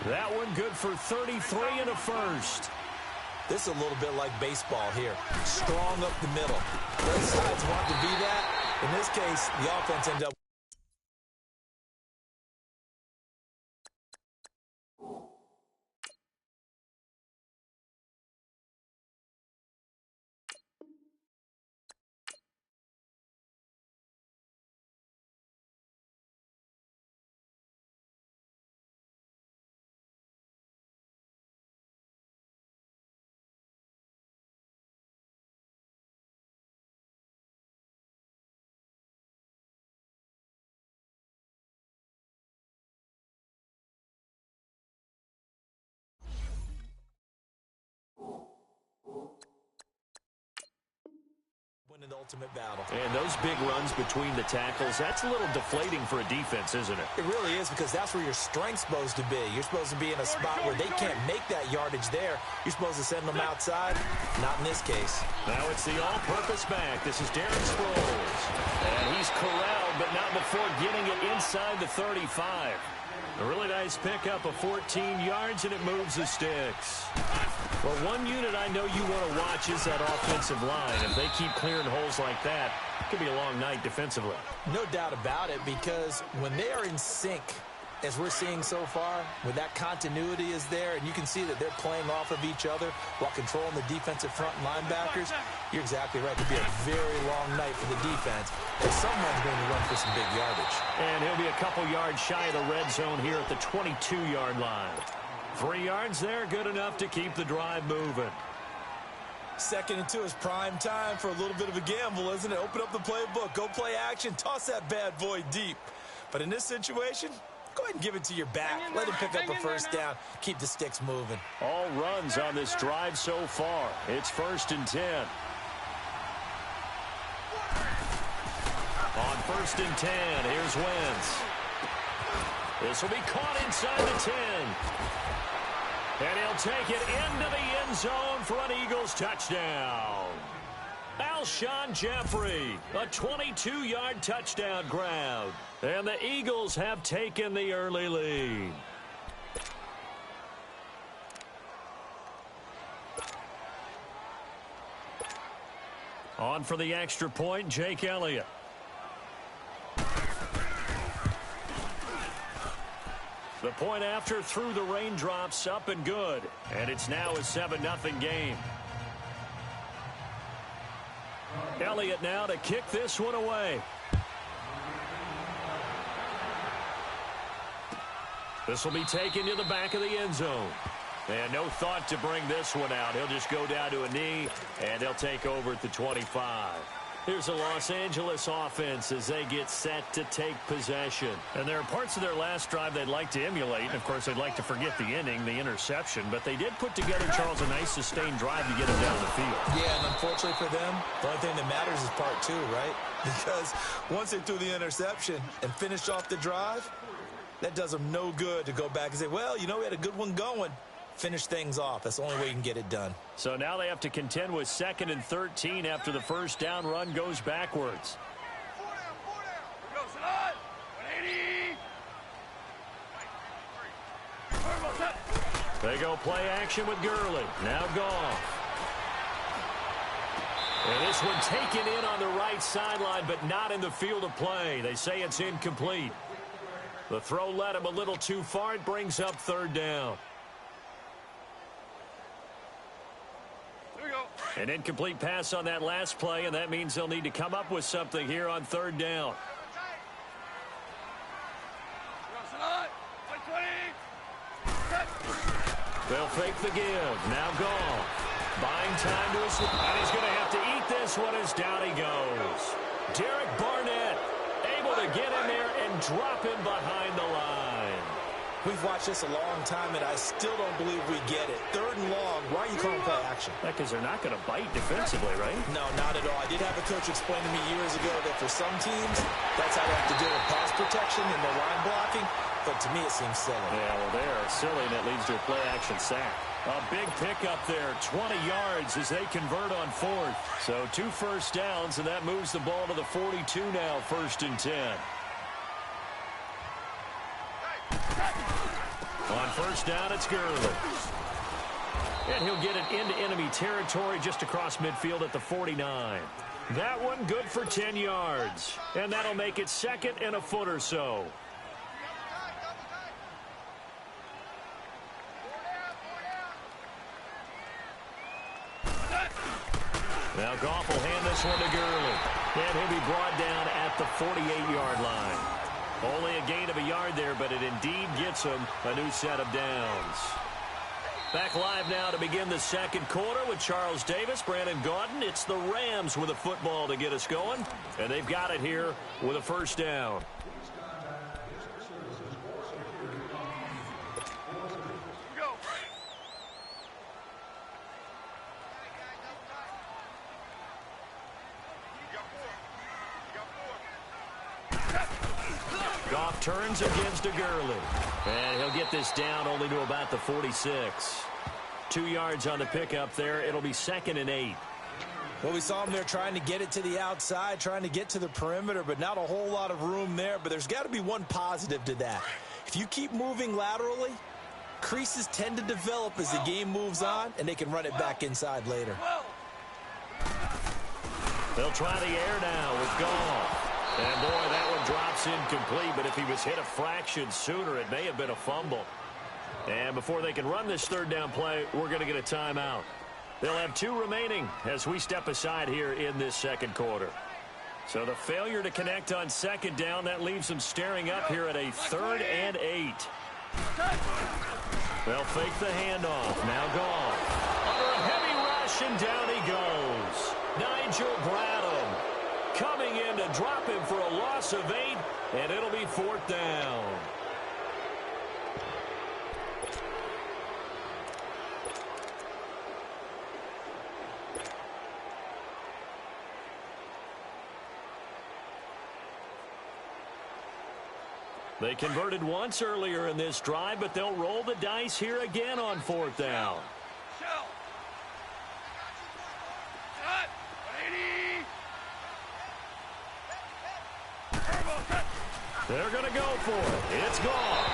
That one good for 33 and a first. This is a little bit like baseball here. Strong up the middle. Both sides want to be that. In this case, the offense ends up. In the ultimate battle. And those big runs between the tackles, that's a little deflating for a defense, isn't it? It really is, because that's where your strength's supposed to be. You're supposed to be in a spot where they can't make that yardage there. You're supposed to send them outside. Not in this case. Now it's the all-purpose back. This is Darren Sproles. And he's corralled, but not before getting it inside the 35. A really nice pickup of 14 yards, and it moves the sticks. Well, one unit I know you want to watch is that offensive line. If they keep clearing holes like that, it could be a long night defensively. No doubt about it, because when they are in sync, as we're seeing so far, when that continuity is there, and you can see that they're playing off of each other while controlling the defensive front linebackers, you're exactly right. It could be a very long night for the defense, but someone's going to run for some big yardage. And he'll be a couple yards shy of the red zone here at the 22-yard line. 3 yards there, good enough to keep the drive moving. 2nd and 2 is prime time for a little bit of a gamble, isn't it? Open up the playbook, go play action, toss that bad boy deep. But in this situation, go ahead and give it to your back. Let him pick up a first down. Keep the sticks moving. All runs on this drive so far. It's 1st and 10. On 1st and 10, here's Wentz. This will be caught inside the 10. And he'll take it into the end zone for an Eagles touchdown. Alshon Jeffrey, a 22-yard touchdown grab. And the Eagles have taken the early lead. On for the extra point, Jake Elliott. The point after through the raindrops, up and good. And it's now a 7-0 game. Elliott now to kick this one away. This will be taken to the back of the end zone. And no thought to bring this one out. He'll just go down to a knee, and they'll take over at the 25. Here's the Los Angeles offense as they get set to take possession. And there are parts of their last drive they'd like to emulate. And, of course, they'd like to forget the inning, the interception. But they did put together, Charles, a nice sustained drive to get them down the field. Yeah, and unfortunately for them, the only thing that matters is part 2, right? Because once they threw the interception and finished off the drive, that does them no good to go back and say, well, you know, we had a good one going. Finish things off. That's the only way you can get it done. So now they have to contend with 2nd and 13 after the first down run goes backwards. 4 down. Go, Salad. 180. They go play action with Gurley. Now Goff. And this one taken in on the right sideline, but not in the field of play. They say it's incomplete. The throw led him a little too far. It brings up 3rd down. An incomplete pass on that last play, and that means they'll need to come up with something here on 3rd down. They'll fake the give. Now Goff. Buying time to his... And he's going to have to eat this one as down he goes. Derek Barnett able to get in there and drop him behind the line. We've watched this a long time, and I still don't believe we get it. 3rd and long. Why are you calling play action? Because they're not going to bite defensively, right? No, not at all. I did have a coach explain to me years ago that for some teams, that's how they have to deal with pass protection and their line blocking. But to me, it seems silly. Yeah, well, they are silly, and it leads to a play action sack. A big pickup there, 20 yards as they convert on 4th. So 2 first downs, and that moves the ball to the 42 now, 1st and 10. On 1st down, it's Gurley. And he'll get it into enemy territory just across midfield at the 49. That one good for 10 yards. And that'll make it 2nd and a foot or so. Now Goff will hand this one to Gurley. And he'll be brought down at the 48-yard line. Only a gain of a yard there, but it indeed gets him a new set of downs. Back live now to begin the 2nd quarter with Charles Davis, Brandon Gaudin. It's the Rams with a football to get us going, and they've got it here with a 1st down. Goff turns against a Gurley. And he'll get this down only to about the 46. 2 yards on the pickup there. It'll be 2nd and 8. Well, we saw him there trying to get it to the outside, trying to get to the perimeter, but not a whole lot of room there. But there's got to be one positive to that. If you keep moving laterally, creases tend to develop as the game moves on, and they can run it back inside later. They'll try the air now with Goff. And, boy, that one drops incomplete, but if he was hit a fraction sooner, it may have been a fumble. And before they can run this 3rd down play, we're going to get a timeout. They'll have 2 remaining as we step aside here in this 2nd quarter. So the failure to connect on 2nd down, that leaves them staring up here at a 3rd and 8. They'll fake the handoff. Now Goff. Under a heavy rush, and down he goes. Nigel Bradham coming in to drop him for a loss of 8, and it'll be 4th down. They converted once earlier in this drive, but they'll roll the dice here again on 4th down. They're going to go for it. It's gone.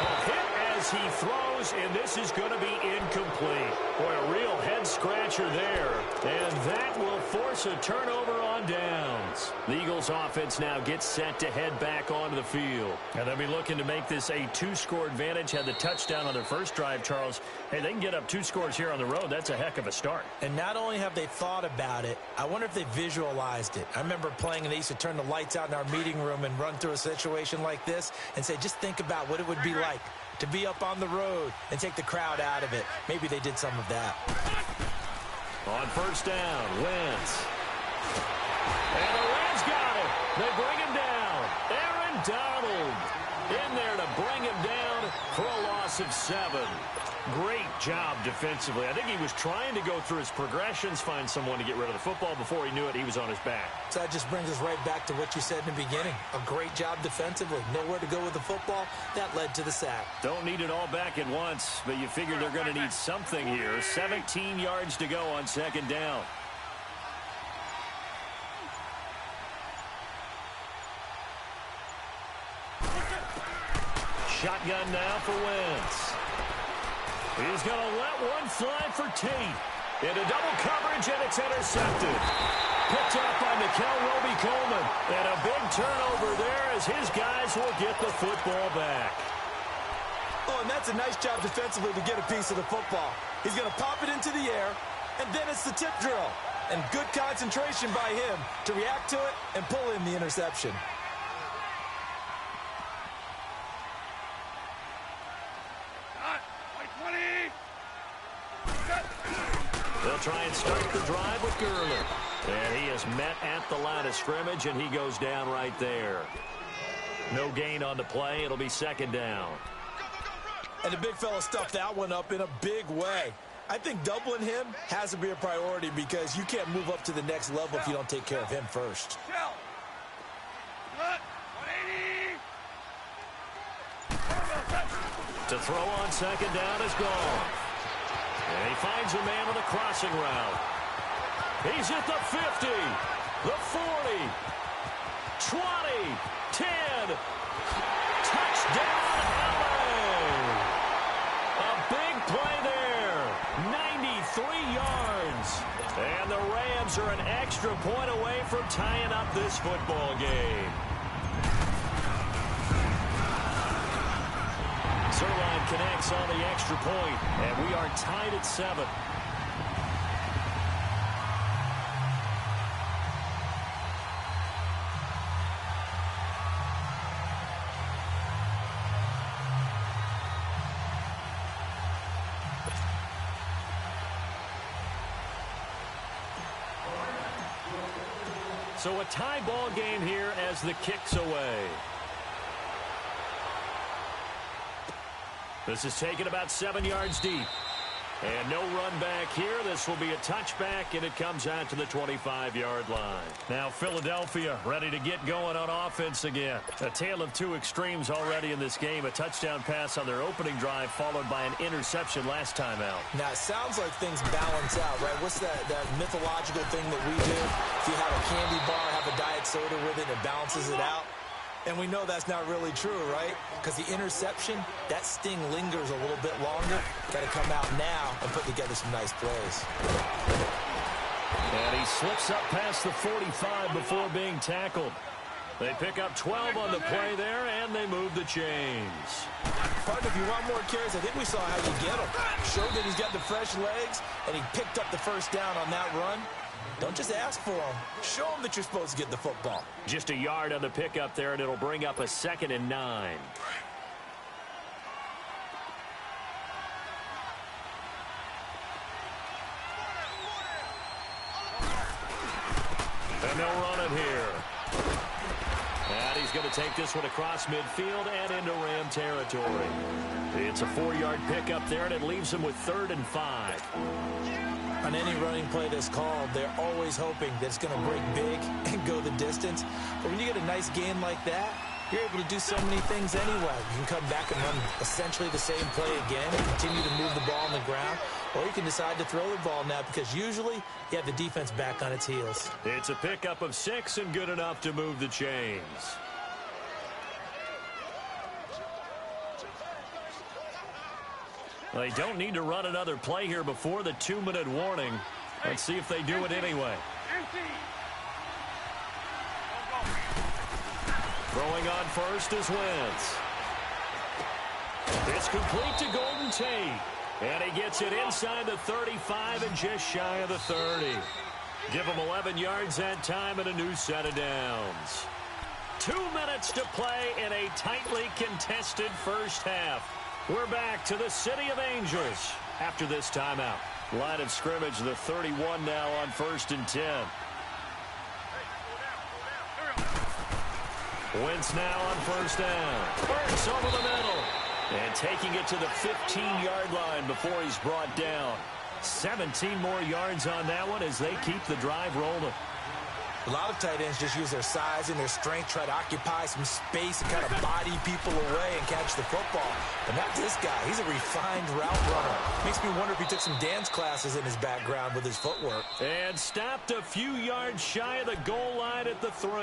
A hit as he throws, and this is going to be incomplete. Boy, a real head-scratcher there. And that will force a turnover on downs. The Eagles' offense now gets set to head back onto the field. And they'll be looking to make this a 2-score advantage. Had the touchdown on their first drive, Charles. Hey, they can get up 2 scores here on the road. That's a heck of a start. And not only have they thought about it, I wonder if they visualized it. I remember playing, and they used to turn the lights out in our meeting room and run through a situation like this and say, just think about what it would be like to be up on the road and take the crowd out of it. Maybe they did some of that. On 1st down, Wentz. And the Rams got it. They bring him down. Aaron Donald in there to bring him down for a loss of 7. Great job defensively. I think he was trying to go through his progressions, find someone to get rid of the football. Before he knew it, he was on his back. So that just brings us right back to what you said in the beginning. A great job defensively. Nowhere to go with the football. That led to the sack. Don't need it all back at once, but you figure they're going to need something here. 17 yards to go on 2nd down. Shotgun now for Wentz. He's going to let one fly for Tate. Into double coverage, and it's intercepted. Picked up by Nickel Roby-Coleman. And a big turnover there as his guys will get the football back. Oh, and that's a nice job defensively to get a piece of the football. He's going to pop it into the air, and then it's the tip drill. And good concentration by him to react to it and pull in the interception. They'll try and start the drive with Gurley. And he is met at the line of scrimmage, and he goes down right there. No gain on the play. It'll be 2nd down. And the big fella stuffed that one up in a big way. I think doubling him has to be a priority because you can't move up to the next level if you don't take care of him first. To throw on 2nd down is gone. And he finds a man with a crossing route. He's at the 50, the 40, 20, 10. Touchdown, LA! A big play there. 93 yards. And the Rams are an extra point away from tying up this football game. Zerline connects on the extra point, and we are tied at 7. So a tie ball game here as the kick's away. This is taken about 7 yards deep. And no run back here. This will be a touchback, and it comes out to the 25-yard line. Now Philadelphia ready to get going on offense again. A tale of two extremes already in this game. A touchdown pass on their opening drive followed by an interception last time out. Now, it sounds like things balance out, right? What's that mythological thing that we do? If you have a candy bar, have a diet soda with it, it balances it out. And we know that's not really true, right? Because the interception, that sting lingers a little bit longer. Got to come out now and put together some nice plays. And he slips up past the 45 before being tackled. They pick up 12 on the play there, and they move the chains. Partner, if you want more carries, I think we saw how you get him. Showed that he's got the fresh legs, and he picked up the first down on that run. Don't just ask for him. Show him that you're supposed to get the football. Just a yard on the pickup there, and it'll bring up a 2nd and 9. And they'll run it here. And he's going to take this one across midfield and into Ram territory. It's a 4-yard pickup there, and it leaves him with 3rd and 5. On any running play that's called, they're always hoping that it's going to break big and go the distance. But when you get a nice gain like that, you're able to do so many things anyway. You can come back and run essentially the same play again and continue to move the ball on the ground, or you can decide to throw the ball now because usually you have the defense back on its heels. It's a pickup of 6 and good enough to move the chains. They don't need to run another play here before the 2-minute warning. Let's see if they do it anyway. Throwing on first is Wentz. It's complete to Golden Tate. And he gets it inside the 35 and just shy of the 30. Give him 11 yards that time and a new set of downs. 2 minutes to play in a tightly contested first half. We're back to the City of Angels after this timeout. Line of scrimmage, the 31 now on 1st and 10. Wentz now on 1st down. Burks over the middle. And taking it to the 15-yard line before he's brought down. 17 more yards on that one as they keep the drive rolling. A lot of tight ends just use their size and their strength, try to occupy some space and kind of body people away and catch the football. But not this guy. He's a refined route runner. Makes me wonder if he took some dance classes in his background with his footwork. And stopped a few yards shy of the goal line at the 3.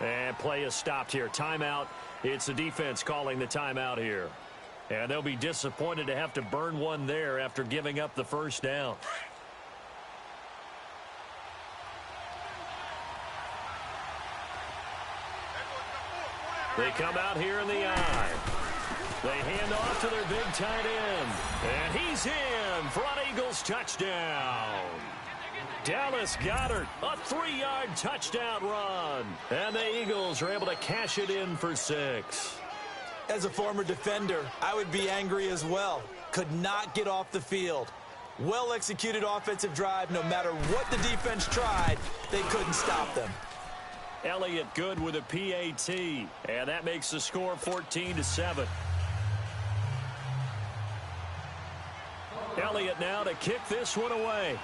And play is stopped here. Timeout. It's the defense calling the timeout here. And they'll be disappointed to have to burn one there after giving up the first down. They come out here in the eye. They hand off to their big tight end. And he's in for an Eagles touchdown. Dallas Goedert, a 3-yard touchdown run. And the Eagles are able to cash it in for 6. As a former defender, I would be angry as well. Could not get off the field. Well-executed offensive drive. No matter what the defense tried, they couldn't stop them. Elliott good with a PAT. And that makes the score 14-7. Elliott now to kick this one away.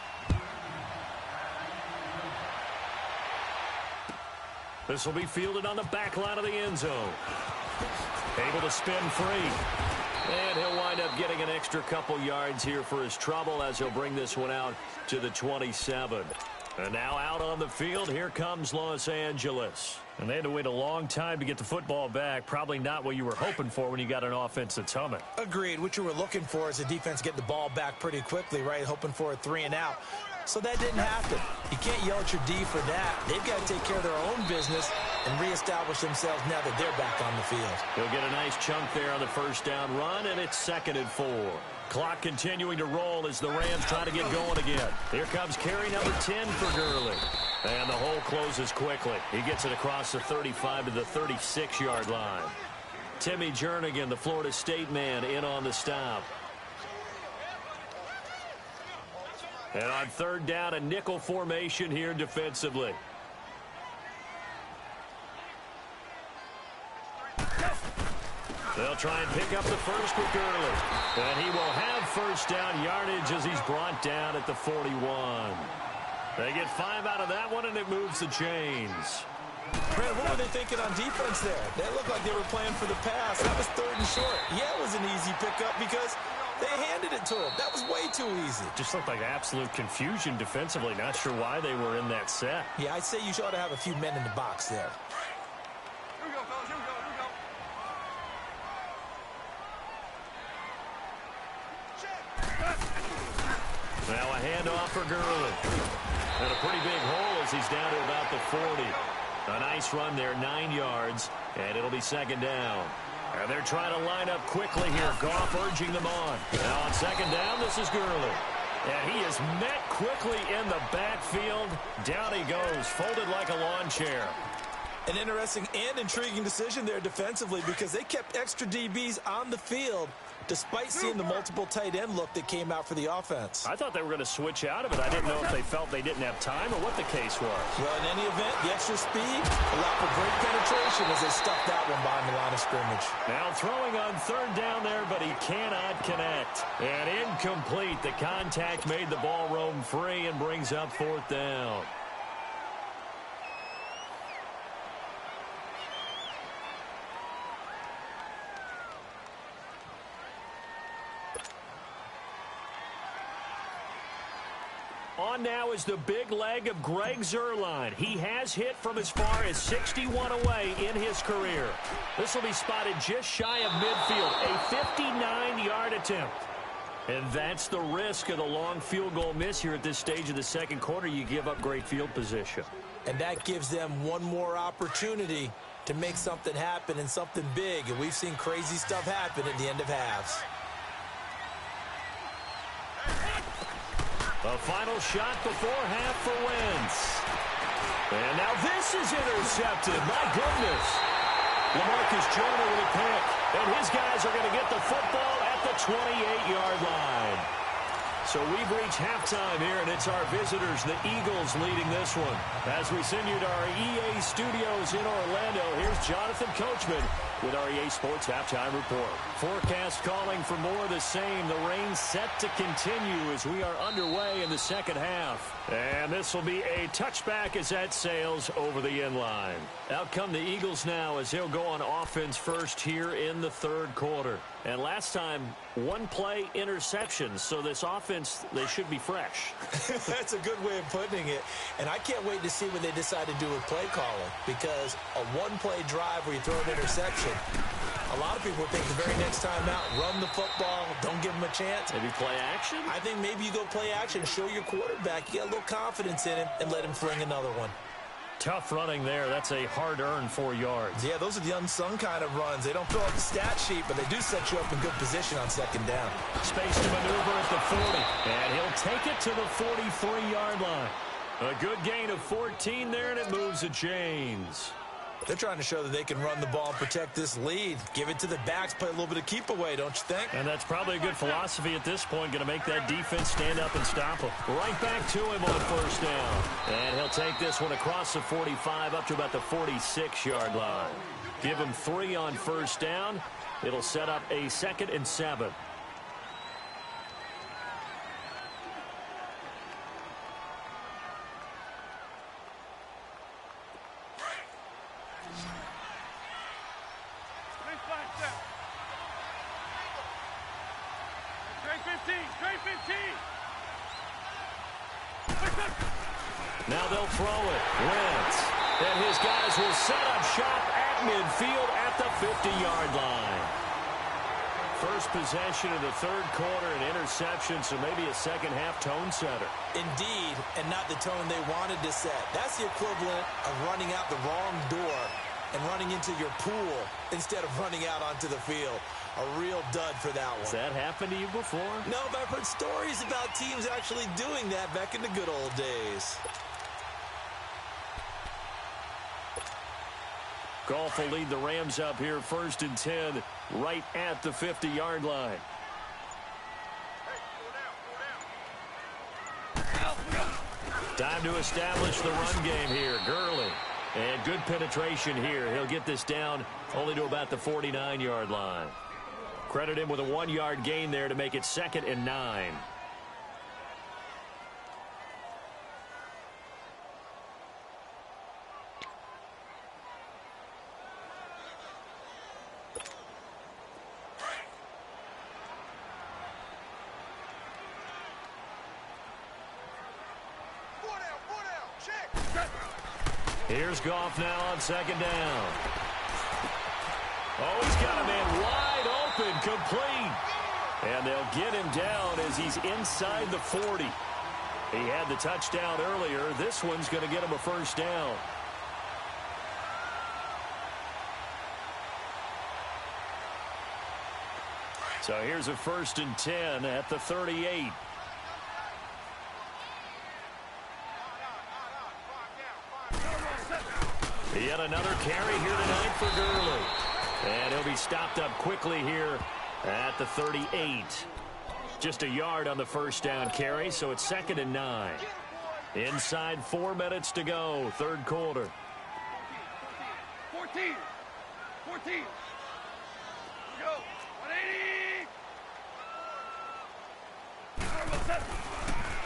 This will be fielded on the back line of the end zone. Able to spin free. And he'll wind up getting an extra couple yards here for his trouble as he'll bring this one out to the 27. And now out on the field, here comes Los Angeles. And they had to wait a long time to get the football back. Probably not what you were hoping for when you got an offense that's humming. Agreed. What you were looking for is the defense get the ball back pretty quickly, right? Hoping for a 3 and out. So that didn't happen. You can't yell at your D for that. They've got to take care of their own business and reestablish themselves now that they're back on the field. He'll get a nice chunk there on the first down run, and it's 2nd and 4. Clock continuing to roll as the Rams try to get going again. Here comes carry number 10 for Gurley. And the hole closes quickly. He gets it across the 35 to the 36-yard line. Timmy Jernigan, the Florida State man, in on the stop. And on 3rd down, a nickel formation here defensively. They'll try and pick up the first with Gurley. And he will have first down yardage as he's brought down at the 41. They get 5 out of that one, and it moves the chains. Brad, what were they thinking on defense there? That looked like they were playing for the pass. That was 3rd and short. Yeah, it was an easy pickup because they handed it to him. That was way too easy. Just looked like absolute confusion defensively. Not sure why they were in that set. Yeah, I'd say you ought to have a few men in the box there. Here we go, fellas. Here we go. Now a handoff for Gurley. And a pretty big hole as he's down to about the 40. A nice run there, 9 yards, and it'll be 2nd down. And they're trying to line up quickly here. Goff urging them on. Now on 2nd down, this is Gurley. And he is met quickly in the backfield. Down he goes, folded like a lawn chair. An interesting and intriguing decision there defensively because they kept extra DBs on the field despite seeing the multiple tight end look that came out for the offense. I thought they were going to switch out of it. I didn't know if they felt they didn't have time or what the case was. Well, in any event, the extra speed allowed for great penetration as they stuffed that one behind the line of scrimmage. Now throwing on 3rd down there, but he cannot connect. And incomplete. The contact made the ball roam free and brings up 4th down. On now is the big leg of Greg Zuerlein. He has hit from as far as 61 away in his career. This will be spotted just shy of midfield, a 59-yard attempt. And that's the risk of the long field goal miss here at this stage of the second quarter. You give up great field position. And that gives them one more opportunity to make something happen and something big. And we've seen crazy stuff happen at the end of halves. A final shot before half for Wentz. And now this is intercepted. My goodness. LaMarcus Joyner with a pick. And his guys are going to get the football at the 28-yard line. So we've reached halftime here, and it's our visitors, the Eagles, leading this one. As we send you to our EA studios in Orlando, here's Jonathan Coachman with our EA Sports Halftime Report. Forecast calling for more of the same. The rain set to continue as we are underway in the second half. And this will be a touchback as that sails over the end line. Out come the Eagles now as they'll go on offense first here in the third quarter. And last time, one play interception. So this offense, they should be fresh. That's a good way of putting it. And I can't wait to see what they decide to do with play calling, because a one-play drive where you throw an interception, a lot of people think the very next time out, run the football, don't give them a chance. Maybe play action? I think maybe you go play action, show your quarterback, you got a little confidence in him, and let him fling another one. Tough running there. That's a hard-earned 4 yards. Yeah, those are the unsung kind of runs. They don't fill out the stat sheet, but they do set you up in good position on second down. Space to maneuver at the 40, and he'll take it to the 43-yard line. A good gain of 14 there, and it moves the chains. They're trying to show that they can run the ball and protect this lead. Give it to the backs, play a little bit of keep away, don't you think? And that's probably a good philosophy at this point, going to make that defense stand up and stop him. Right back to him on first down. And he'll take this one across the 45 up to about the 46-yard line. Give him 3 on first down. It'll set up a 2nd and 7. Now they'll throw it. Wentz. And his guys will set up shop at midfield at the 50-yard line. First possession of the third quarter, an interception, so maybe a second-half tone setter. Indeed, and not the tone they wanted to set. That's the equivalent of running out the wrong door and running into your pool instead of running out onto the field. A real dud for that one. Has that happened to you before? No, but I've heard stories about teams actually doing that back in the good old days. Goff will lead the Rams up here 1st and 10 right at the 50-yard line. Time to establish the run game here. Gurley. And good penetration here. He'll get this down only to about the 49-yard line. Credit him with a 1-yard gain there to make it 2nd and 9. Here's Goff now on 2nd down. Oh, he's got a man wide open, complete. And they'll get him down as he's inside the 40. He had the touchdown earlier. This one's going to get him a first down. So here's a 1st and 10 at the 38. Yet another carry here tonight for Gurley. And he'll be stopped up quickly here at the 38. Just a yard on the first down carry, so it's 2nd and 9. Inside 4 minutes to go, third quarter. 14. Go. 180.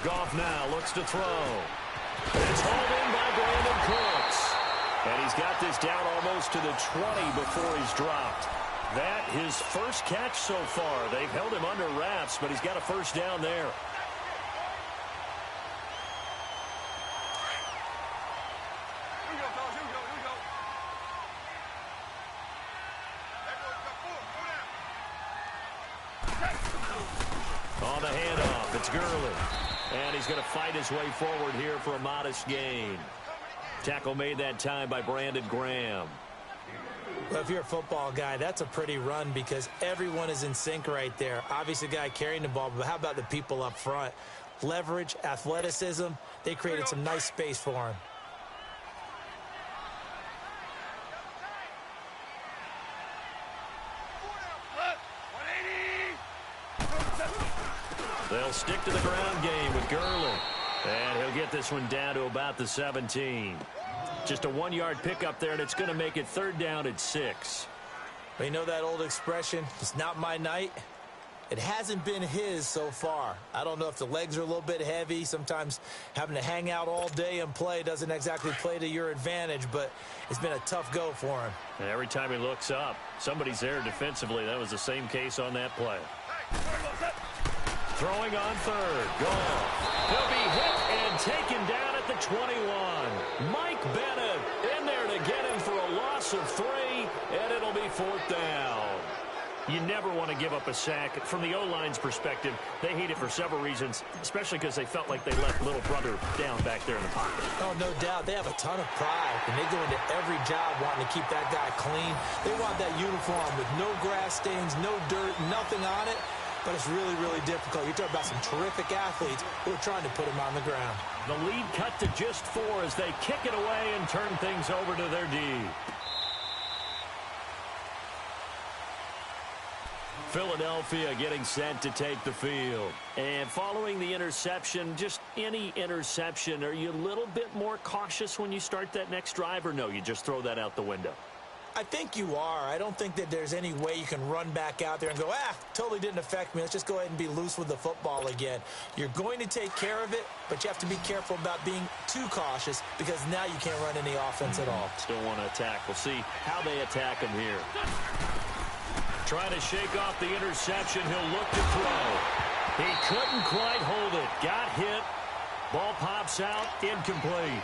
Goff now looks to throw. It's hauled in by Brandon Cooks. And he's got this down almost to the 20 before he's dropped. That his first catch so far. They've held him under wraps, but he's got a first down there. On the handoff, it's Gurley. And he's going to fight his way forward here for a modest gain. Tackle made that time by Brandon Graham. Well, if you're a football guy, that's a pretty run because everyone is in sync right there. Obviously, the guy carrying the ball, but how about the people up front? Leverage, athleticism, they created some nice space for him. They'll stick to the ground game with Gurley. And he'll get this one down to about the 17. Just a 1-yard pickup there, and it's going to make it 3rd down at 6. But you know that old expression, it's not my night? It hasn't been his so far. I don't know if the legs are a little bit heavy. Sometimes having to hang out all day and play doesn't exactly play to your advantage, but it's been a tough go for him. And every time he looks up, somebody's there defensively. That was the same case on that play. Throwing on 3rd. Gone. He'll be hit and taken down at the 21. Mike Bennett in there to get him for a loss of 3, and it'll be 4th down. You never want to give up a sack. From the O-line's perspective, they hate it for several reasons, especially because they felt like they left little brother down back there in the pocket. Oh, no doubt. They have a ton of pride, and they go into every job wanting to keep that guy clean. They want that uniform with no grass stains, no dirt, nothing on it. But it's really, really difficult. You're talking about some terrific athletes who are trying to put him on the ground. The lead cut to just 4 as they kick it away and turn things over to their D. Philadelphia getting set to take the field. And following the interception, just any interception, are you a little bit more cautious when you start that next drive, or no, you just throw that out the window? I think you are. I don't think that there's any way you can run back out there and go, totally didn't affect me. Let's just go ahead and be loose with the football again. You're going to take care of it, but you have to be careful about being too cautious because now you can't run any offense at all. Still want to attack. We'll see how they attack him here. Trying to shake off the interception. He'll look to throw. He couldn't quite hold it. Got hit. Ball pops out. Incomplete.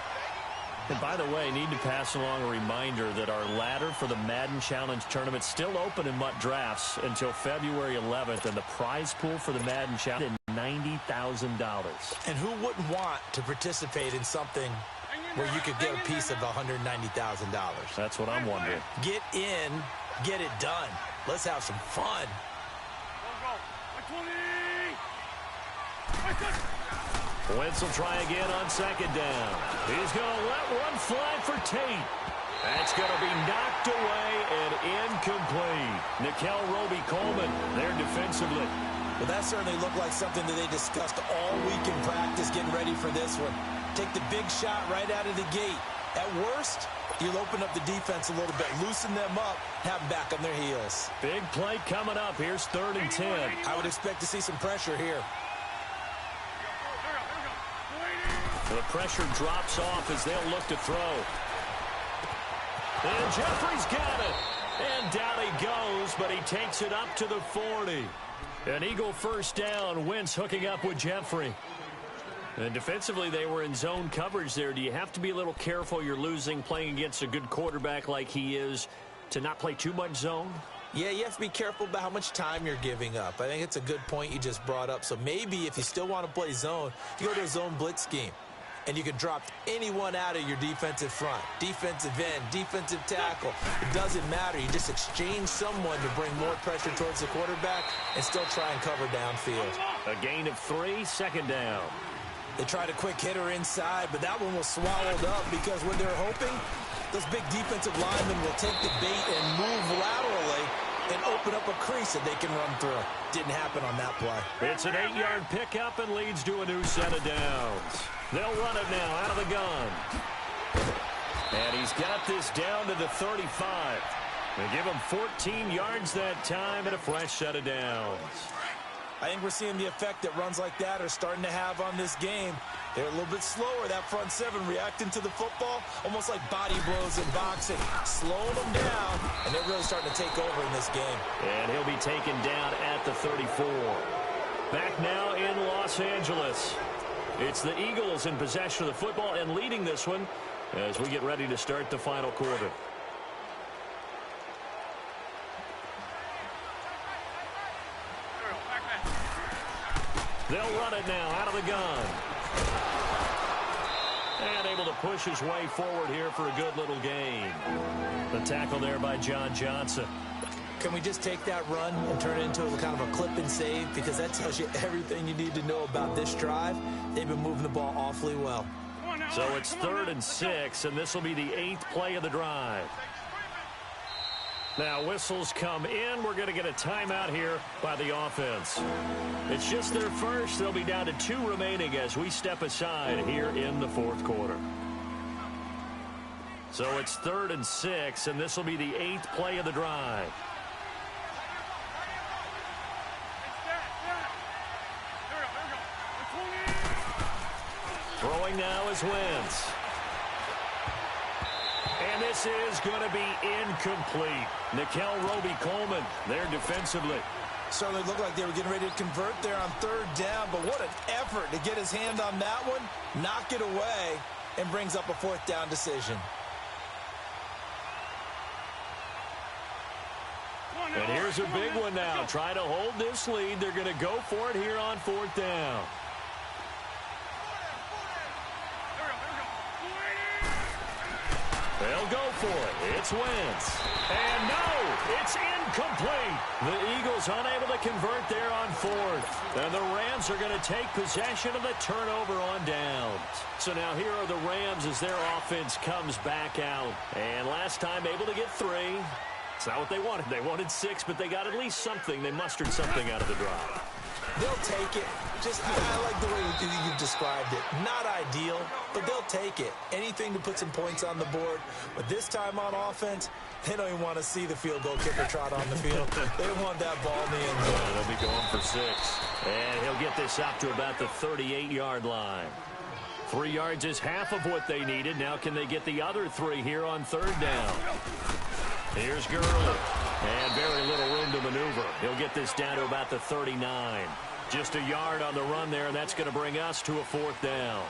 And by the way, need to pass along a reminder that our ladder for the Madden Challenge tournament is still open in MUT Drafts until February 11th, and the prize pool for the Madden Challenge is $90,000. And who wouldn't want to participate in something where you could get a piece of $190,000? That's what I'm wondering. Get in, get it done. Let's have some fun. Wentz will try again on 2nd down. He's going to let one fly for Tate. That's going to be knocked away and incomplete. Nickel Roby-Coleman there defensively. Well, that certainly looked like something that they discussed all week in practice getting ready for this one. Take the big shot right out of the gate. At worst, you'll open up the defense a little bit, loosen them up, have them back on their heels. Big play coming up. Here's 3rd and 10. I would expect to see some pressure here. The pressure drops off as they'll look to throw. And Jeffrey's got it. And down he goes, but he takes it up to the 40. An Eagle 1st down. Wentz hooking up with Jeffrey. And defensively, they were in zone coverage there. Do you have to be a little careful? You're losing, playing against a good quarterback like he is, to not play too much zone? Yeah, you have to be careful about how much time you're giving up. I think it's a good point you just brought up. So maybe if you still want to play zone, you go to a zone blitz scheme. And you can drop anyone out of your defensive front, defensive end, defensive tackle. It doesn't matter. You just exchange someone to bring more pressure towards the quarterback and still try and cover downfield. A gain of 3, 2nd down. They tried a quick hitter inside, but that one was swallowed up because what they're hoping, those big defensive linemen will take the bait and move laterally and open up a crease that they can run through. Didn't happen on that play. It's an 8-yard pickup and leads to a new set of downs. They'll run it now out of the gun. And he's got this down to the 35. They give him 14 yards that time and a fresh set of downs. I think we're seeing the effect that runs like that are starting to have on this game. They're a little bit slower, that front 7, reacting to the football, almost like body blows in boxing, slowing them down, and they're really starting to take over in this game. And he'll be taken down at the 34. Back now in Los Angeles. It's the Eagles in possession of the football and leading this one as we get ready to start the final quarter. They'll run it now out of the gun. And able to push his way forward here for a good little gain. The tackle there by John Johnson. Can we just take that run and turn it into kind of a clip and save? Because that tells you everything you need to know about this drive. They've been moving the ball awfully well. So it's 3rd and 6, and this will be the 8th play of the drive. Now whistles come in. We're going to get a timeout here by the offense. It's just their first. They'll be down to 2 remaining as we step aside here in the 4th quarter. So it's 3rd and 6, and this will be the 8th play of the drive. Throwing now is Wentz. And this is going to be incomplete. Nickel Roby-Coleman there defensively. Certainly looked like they were getting ready to convert there on 3rd down, but what an effort to get his hand on that one, knock it away, and brings up a 4th down decision. And here's a big one now. Trying to hold this lead. They're going to go for it here on 4th down. They'll go for it. It's Wentz. And no, it's incomplete. The Eagles unable to convert there on 4th. And the Rams are going to take possession of the turnover on downs. So now here are the Rams as their offense comes back out. And last time able to get 3. It's not what they wanted. They wanted 6, but they got at least something. They mustered something out of the drive. They'll take it. I like the way you've described it. Not ideal, but they'll take it. Anything to put some points on the board. But this time on offense, they don't even want to see the field goal kicker trot on the field. They want that ball in the end zone. They'll be going for 6. And he'll get this up to about the 38-yard line. 3 yards is half of what they needed. Now can they get the other 3 here on 3rd down? Here's Gurley. And very little room to maneuver. He'll get this down to about the 39. Just a yard on the run there, and that's going to bring us to a 4th down.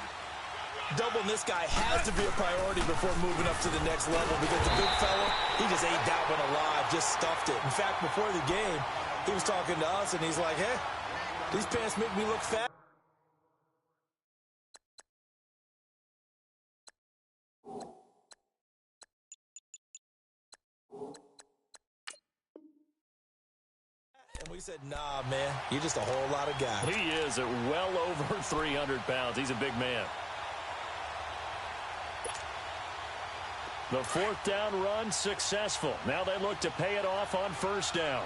Doubling this guy has to be a priority before moving up to the next level because the big fella, he just ate that one alive, just stuffed it. In fact, before the game, he was talking to us, and he's like, hey, these pants make me look fat. And we said, nah, man, you're just a whole lot of guy. He is at well over 300 pounds. He's a big man. The 4th down run successful. Now they look to pay it off on 1st down.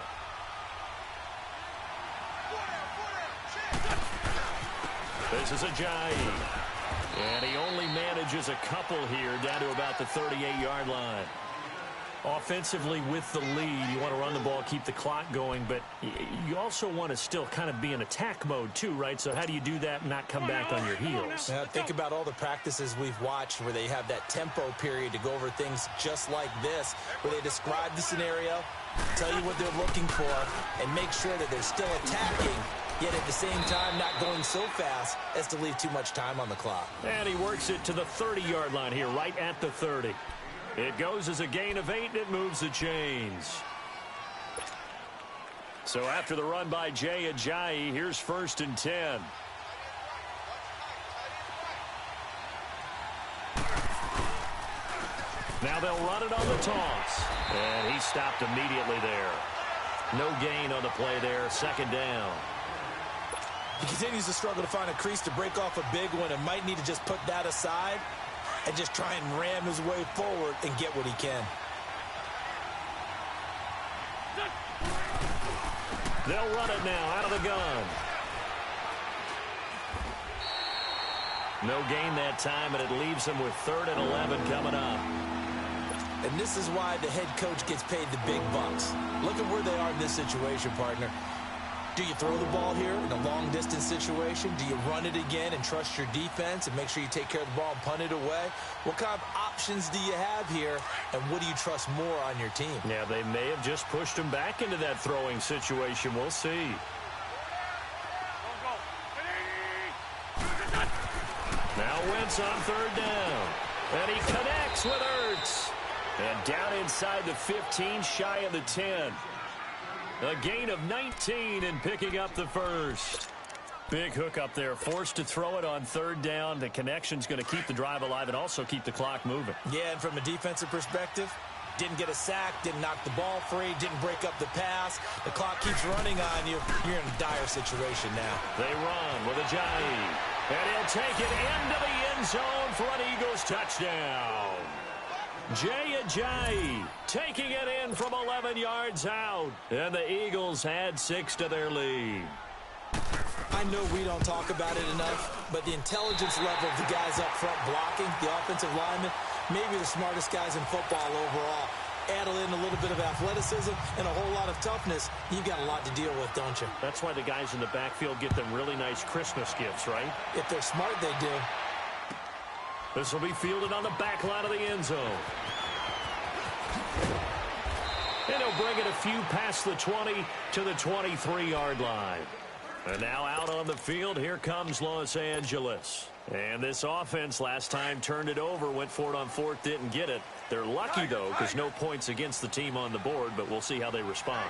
This is Ajayi. And he only manages a couple here down to about the 38-yard line. Offensively with the lead, you want to run the ball, keep the clock going, but you also want to still kind of be in attack mode too, right? So how do you do that and not come back on your heels? Now, think about all the practices we've watched where they have that tempo period to go over things just like this, where they describe the scenario, tell you what they're looking for, and make sure that they're still attacking, yet at the same time not going so fast as to leave too much time on the clock. And he works it to the 30-yard line here, right at the 30. It goes as a gain of 8, and it moves the chains. So after the run by Jay Ajayi, here's 1st and 10. Now they'll run it on the toss. And he stopped immediately there. No gain on the play there, 2nd down. He continues to struggle to find a crease to break off a big one and might need to just put that aside and just try and ram his way forward and get what he can. They'll run it now out of the gun. No gain that time, and it leaves them with 3rd and 11 coming up. And this is why the head coach gets paid the big bucks. Look at where they are in this situation, partner. Do you throw the ball here in a long-distance situation? Do you run it again and trust your defense and make sure you take care of the ball and punt it away? What kind of options do you have here, and what do you trust more on your team? Yeah, they may have just pushed him back into that throwing situation. We'll see. Now Wentz on 3rd down. And he connects with Ertz. And down inside the 15, shy of the 10. A gain of 19 and picking up the 1st. Big hook up there, forced to throw it on third down. The connection's going to keep the drive alive and also keep the clock moving. Yeah, and from a defensive perspective, didn't get a sack, didn't knock the ball free, didn't break up the pass. The clock keeps running on you. You're in a dire situation now. They run with Ajayi, and he'll take it into the end zone for an Eagles touchdown. Jay Ajayi taking it in from 11 yards out, and the Eagles add 6 to their lead. I know we don't talk about it enough, but the intelligence level of the guys up front blocking, the offensive linemen, maybe the smartest guys in football overall. Add in a little bit of athleticism and a whole lot of toughness, you've got a lot to deal with, don't you? That's why the guys in the backfield get them really nice Christmas gifts, right? If they're smart, they do. This will be fielded on the back line of the end zone. And he'll bring it a few past the 20 to the 23-yard line. And now out on the field, here comes Los Angeles. And this offense last time turned it over, went for it on fourth, didn't get it. They're lucky, though, because no points against the team on the board, but we'll see how they respond.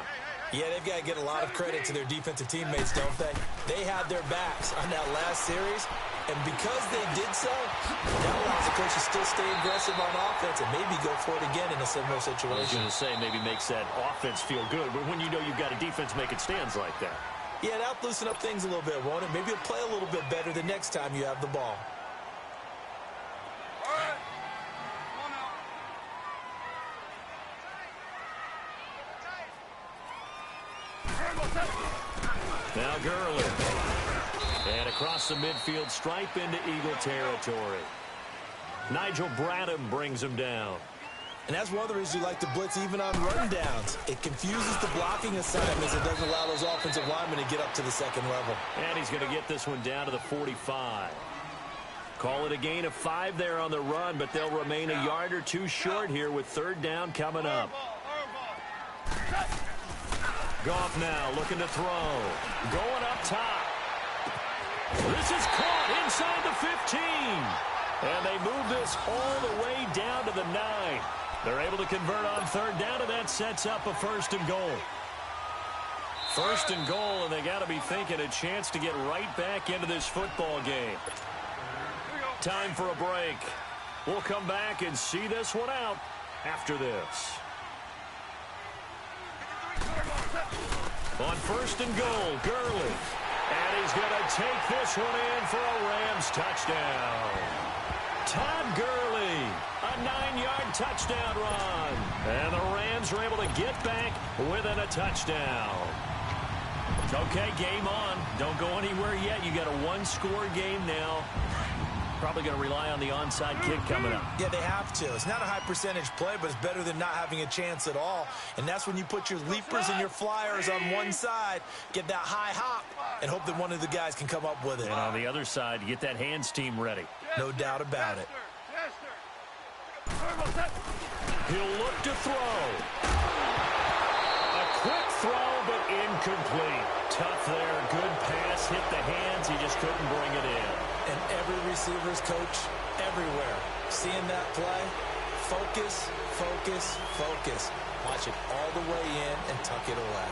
Yeah, they've got to get a lot of credit to their defensive teammates, don't they? They had their backs on that last series, and because they did so, that allows the coach to still stay aggressive on offense and maybe go for it again in a similar situation. I was going to say maybe makes that offense feel good, but when you know you've got a defense making stands like that. Yeah, that'll loosen up things a little bit, won't it? Maybe you'll play a little bit better the next time you have the ball. Now Gurley. And across the midfield stripe into Eagle territory. Nigel Bradham brings him down. And that's one of the reasons you like to blitz even on rundowns. It confuses the blocking assignments. It doesn't allow those offensive linemen to get up to the second level. And he's going to get this one down to the 45. Call it a gain of 5 there on the run, but they'll remain a yard or two short here with third down coming up. Goff now looking to throw. Going up top. This is caught inside the 15. And they move this all the way down to the 9. They're able to convert on third down, and that sets up a first and goal. First and goal, and they got to be thinking a chance to get right back into this football game. Time for a break. We'll come back and see this one out after this. On first and goal, Gurley. And he's going to take this one in for a Rams touchdown. Todd Gurley, a 9-yard touchdown run. And the Rams are able to get back within a touchdown. Okay, game on. Don't go anywhere yet. You got a one-score game now. Probably going to rely on the onside kick coming up. Yeah, they have to. It's not a high-percentage play, but it's better than not having a chance at all. And that's when you put your leapers and your flyers on one side, get that high hop, and hope that one of the guys can come up with it. And on the other side, get that hands team ready. No doubt about it. He'll look to throw. A quick throw, but incomplete. Tough there. Good pass. Hit the hands. He just couldn't bring it in. And every receiver's coach everywhere, seeing that play, focus, focus, focus. Watch it all the way in and tuck it away.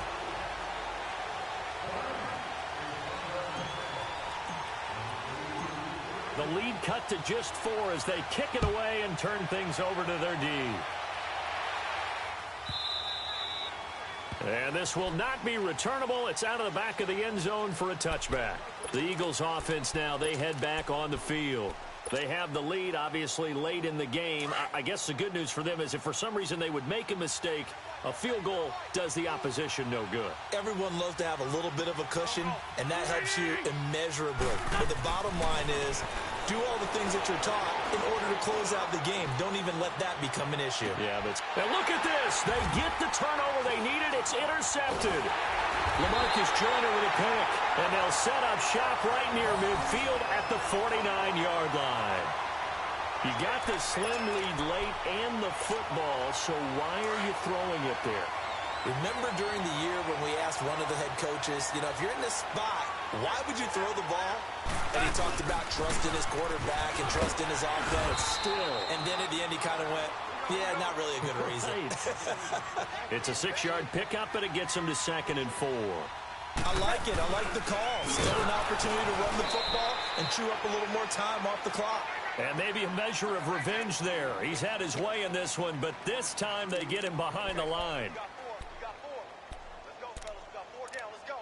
The lead cut to just 4 as they kick it away and turn things over to their D. And this will not be returnable. It's out of the back of the end zone for a touchback. The Eagles offense now, they head back on the field. They have the lead, obviously, late in the game. I guess the good news for them is if for some reason they would make a mistake, a field goal does the opposition no good. Everyone loves to have a little bit of a cushion, and that helps you immeasurably. But the bottom line is, do all the things that you're taught in order to close out the game. Don't even let that become an issue. Yeah, but now look at this. They get the turnover they needed. It's intercepted. LaMarcus Joyner with a pick, and they'll set up shop right near midfield at the 49-yard line. You got the slim lead late and the football, so why are you throwing it there? Remember during the year when we asked one of the head coaches, you know, if you're in this spot, why would you throw the ball? And he talked about trust in his quarterback and trust in his offense. Still. And then at the end he kind of went, yeah, not really a good reason. Right. It's a 6-yard pickup, and it gets him to 2nd and 4. I like it. I like the call. Still an opportunity to run the football and chew up a little more time off the clock. And maybe a measure of revenge there. He's had his way in this one, but this time they get him behind the line. We got four. Let's go, fellas. We got 4 down. Let's go.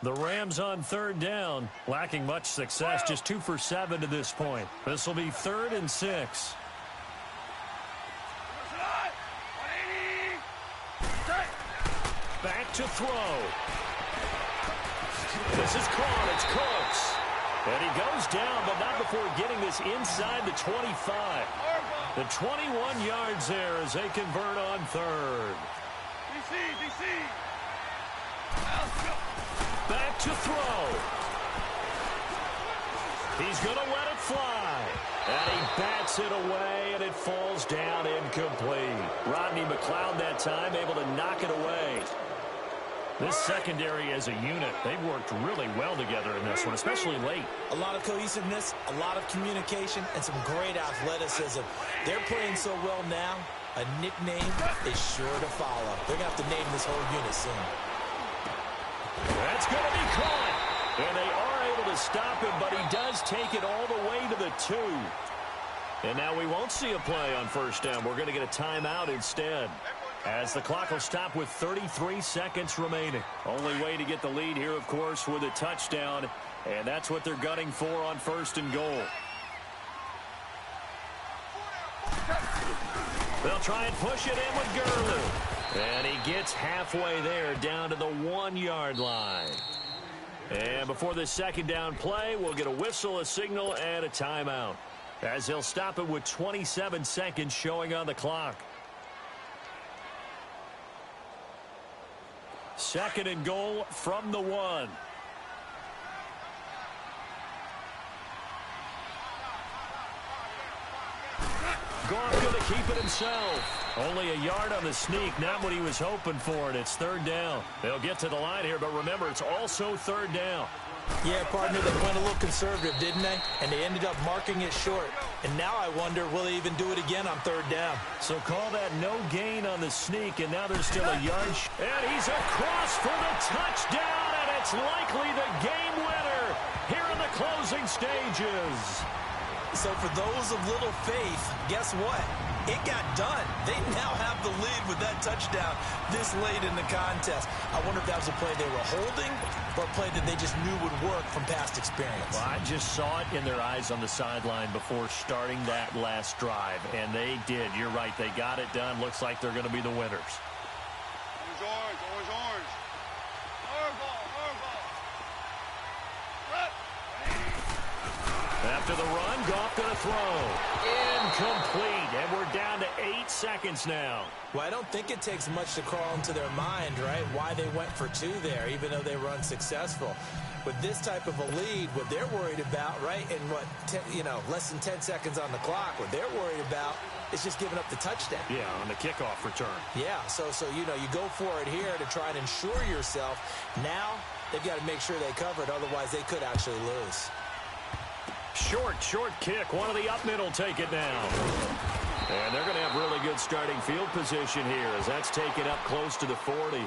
The Rams on 3rd down, lacking much success, just 2 for 7 to this point. This will be 3rd and 6. Back to throw. This is caught. It's Cooks. And he goes down, but not before getting this inside the 25. The 21 yards there as they convert on 3rd. DC. Back to throw. He's going to let it fly. And he bats it away, and it falls down incomplete. Rodney McLeod that time able to knock it away. This secondary as a unit, they've worked really well together in this one, especially late. A lot of cohesiveness, a lot of communication, and some great athleticism. They're playing so well now, a nickname is sure to follow. They're going to have to name this whole unit soon. That's going to be caught. And they are able to stop him, but he does take it all the way to the 2. And now we won't see a play on 1st down. We're going to get a timeout instead, as the clock will stop with 33 seconds remaining. Only way to get the lead here, of course, with a touchdown, and that's what they're gunning for on 1st and goal. They'll try and push it in with Gurley. And he gets halfway there, down to the 1-yard line. And before this 2nd down play, we'll get a whistle, a signal, and a timeout, as they'll stop it with 27 seconds showing on the clock. 2nd and goal from the 1. Goff going to keep it himself. Only a yard on the sneak, not what he was hoping for, and it's 3rd down. They'll get to the line here, but remember, it's also 3rd down. Yeah, partner, they went a little conservative, didn't they? And they ended up marking it short. And now I wonder, will they even do it again on 3rd down? So call that no gain on the sneak, and now there's still a yard. And he's across for the touchdown, and it's likely the game winner here in the closing stages. So for those of little faith, guess what? It got done. They now have the lead with that touchdown this late in the contest. I wonder if that was a play they were holding or a play that they just knew would work from past experience. Well, I just saw it in their eyes on the sideline before starting that last drive, and they did. You're right. They got it done. Looks like they're going to be the winners. Orange. Ball. After the run, Goff going to throw. Incomplete, and we're down to 8 seconds now. Well, I don't think it takes much to crawl into their mind, right, why they went for 2 there, even though they were unsuccessful. With this type of a lead, what they're worried about, right, in less than 10 seconds on the clock, what they're worried about is just giving up the touchdown. Yeah, on the kickoff return. Yeah, so you go for it here to try and ensure yourself. Now they've got to make sure they cover it, otherwise they could actually lose. Short kick. One of the up middle take it down. And they're going to have really good starting field position here as that's taken up close to the 40.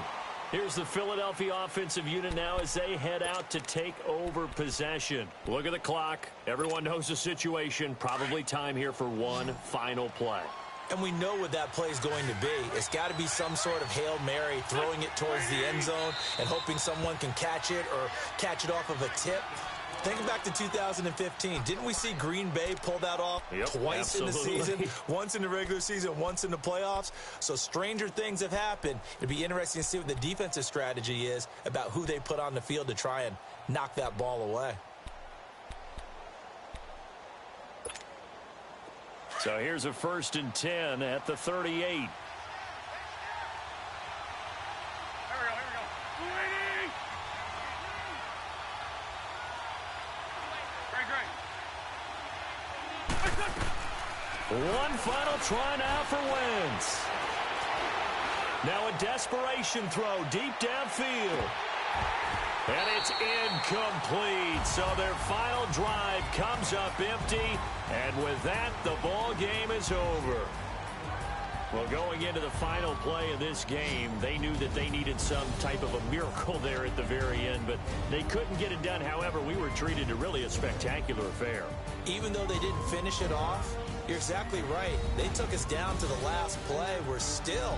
Here's the Philadelphia offensive unit now as they head out to take over possession. Look at the clock. Everyone knows the situation. Probably time here for one final play. And we know what that play is going to be. It's got to be some sort of Hail Mary, throwing it towards the end zone and hoping someone can catch it or catch it off of a tip. Think back to 2015. Didn't we see Green Bay pull that off twice in the season? Once in the regular season, once in the playoffs. So stranger things have happened. It'd be interesting to see what the defensive strategy is about who they put on the field to try and knock that ball away. So here's a 1st and 10 at the 38. One final try now for Wentz. Now a desperation throw deep downfield. And it's incomplete. So their final drive comes up empty. And with that, the ball game is over. Well, going into the final play of this game, they knew that they needed some type of a miracle there at the very end, but they couldn't get it done. However, we were treated to really a spectacular affair. Even though they didn't finish it off, you're exactly right. They took us down to the last play. We're still,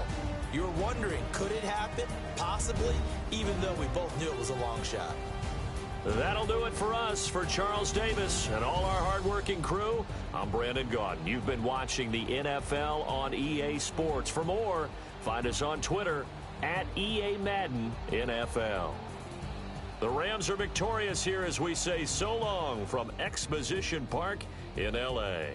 you're wondering, could it happen? Possibly, even though we both knew it was a long shot. That'll do it for us. For Charles Davis and all our hardworking crew, I'm Brandon Gaudin. You've been watching the NFL on EA Sports. For more, find us on Twitter at EA Madden NFL. The Rams are victorious here as we say so long from Exposition Park in L.A.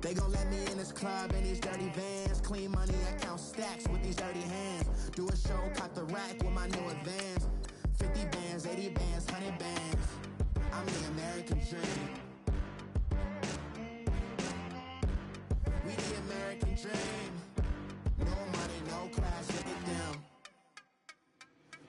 They gon' let me in this club in these dirty vans. Clean money, I count stacks with these dirty hands. Do a show, cop the rack with my new advance. 50 bands, 80 bands, 100 bands. I'm the American dream. We the American dream. No money, no class, look at them.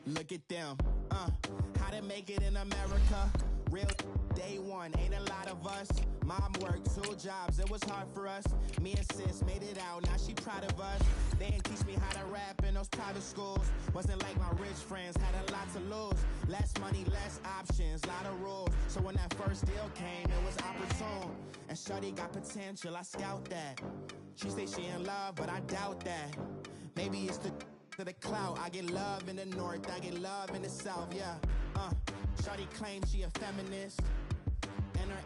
Look at them, how to make it in America. Real day one, ain't a lot of us. Mom worked 2 jobs, it was hard for us. Me and sis made it out, now she proud of us. They didn't teach me how to rap in those private schools. Wasn't like my rich friends, had a lot to lose. Less money, less options, lot of rules. So when that first deal came, it was opportune. And shorty got potential, I scout that. She say she in love, but I doubt that. Maybe it's to the clout. I get love in the north, I get love in the south, yeah. Shorty claims she a feminist, and her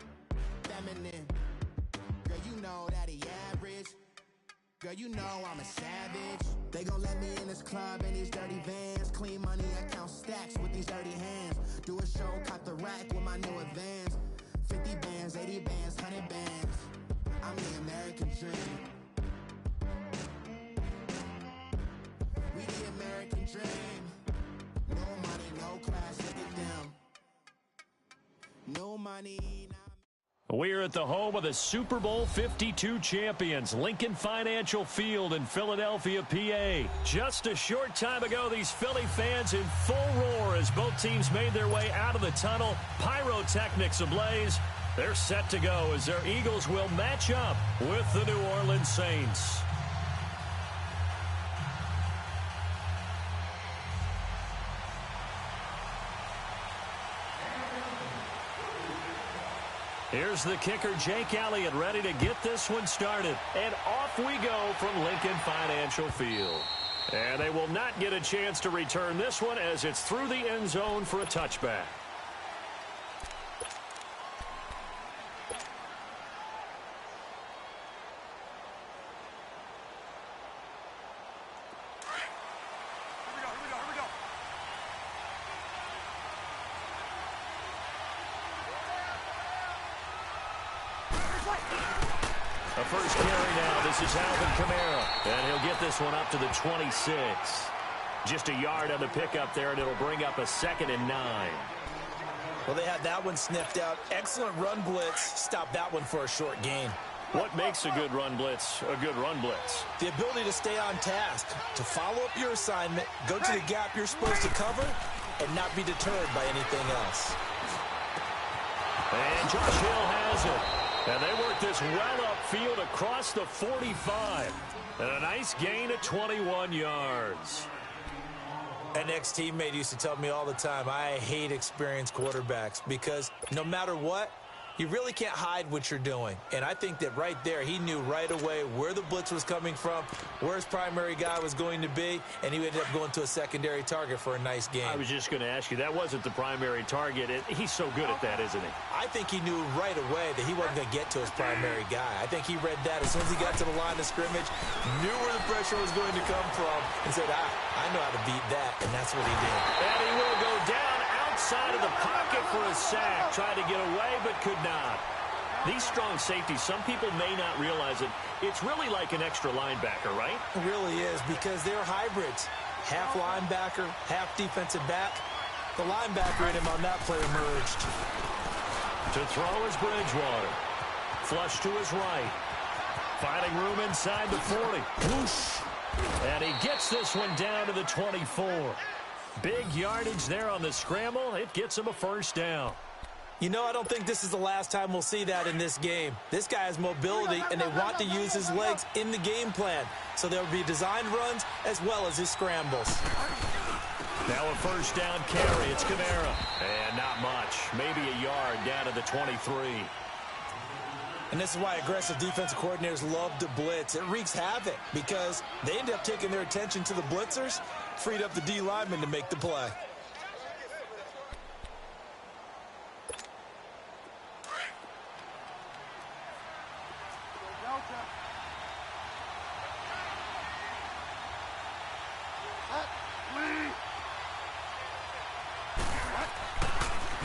feminine. Girl, you know that he average. Girl, you know I'm a savage. They gon' let me in this club in these dirty vans. Clean money, I count stacks with these dirty hands. Do a show, cop the rack with my new advance. 50 bands, 80 bands, 100 bands. I'm the American dream. We the American dream. No money, no class, look at them. No money, We're at the home of the Super Bowl 52 champions, Lincoln Financial Field in Philadelphia, PA. Just a short time ago, these Philly fans in full roar as both teams made their way out of the tunnel. Pyrotechnics ablaze. They're set to go as their Eagles will match up with the New Orleans Saints. Here's the kicker, Jake Elliott, ready to get this one started. And off we go from Lincoln Financial Field. And they will not get a chance to return this one as it's through the end zone for a touchback. A first carry now. This is Alvin Kamara. And he'll get this one up to the 26. Just a yard on the pickup there, and it'll bring up a 2nd and 9. Well, they had that one sniffed out. Excellent run blitz. Stop that one for a short gain. What makes a good run blitz a good run blitz? The ability to stay on task, to follow up your assignment, go to the gap you're supposed to cover, and not be deterred by anything else. And Josh Hill has it. And they work this well upfield across the 45. And a nice gain of 21 yards. An ex-teammate used to tell me all the time, I hate experienced quarterbacks because no matter what, you really can't hide what you're doing. And I think that right there, he knew right away where the blitz was coming from, where his primary guy was going to be, and he ended up going to a secondary target for a nice game. I was just going to ask you, that wasn't the primary target. He's so good at that, isn't he? I think he knew right away that he wasn't going to get to his primary guy. I think he read that as soon as he got to the line of scrimmage, knew where the pressure was going to come from, and said, I know how to beat that, and that's what he did. And he will go down outside of the pocket for a sack. Tried to get away, but could not. These strong safeties, some people may not realize it. It's really like an extra linebacker, right? It really is, because they're hybrids. Half linebacker, half defensive back. The linebacker in him on that play emerged. To throw is Bridgewater. Flush to his right. Finding room inside the 40. Whoosh. And he gets this one down to the 24. Big yardage there on the scramble. It gets him a first down. You know, I don't think this is the last time we'll see that in this game. This guy has mobility, and they want to use his legs in the game plan. So there will be designed runs as well as his scrambles. Now a first down carry. It's Kamara. And not much. Maybe a yard down to the 23. And this is why aggressive defensive coordinators love to blitz. It wreaks havoc because they end up taking their attention to the blitzers, freed up the D lineman to make the play.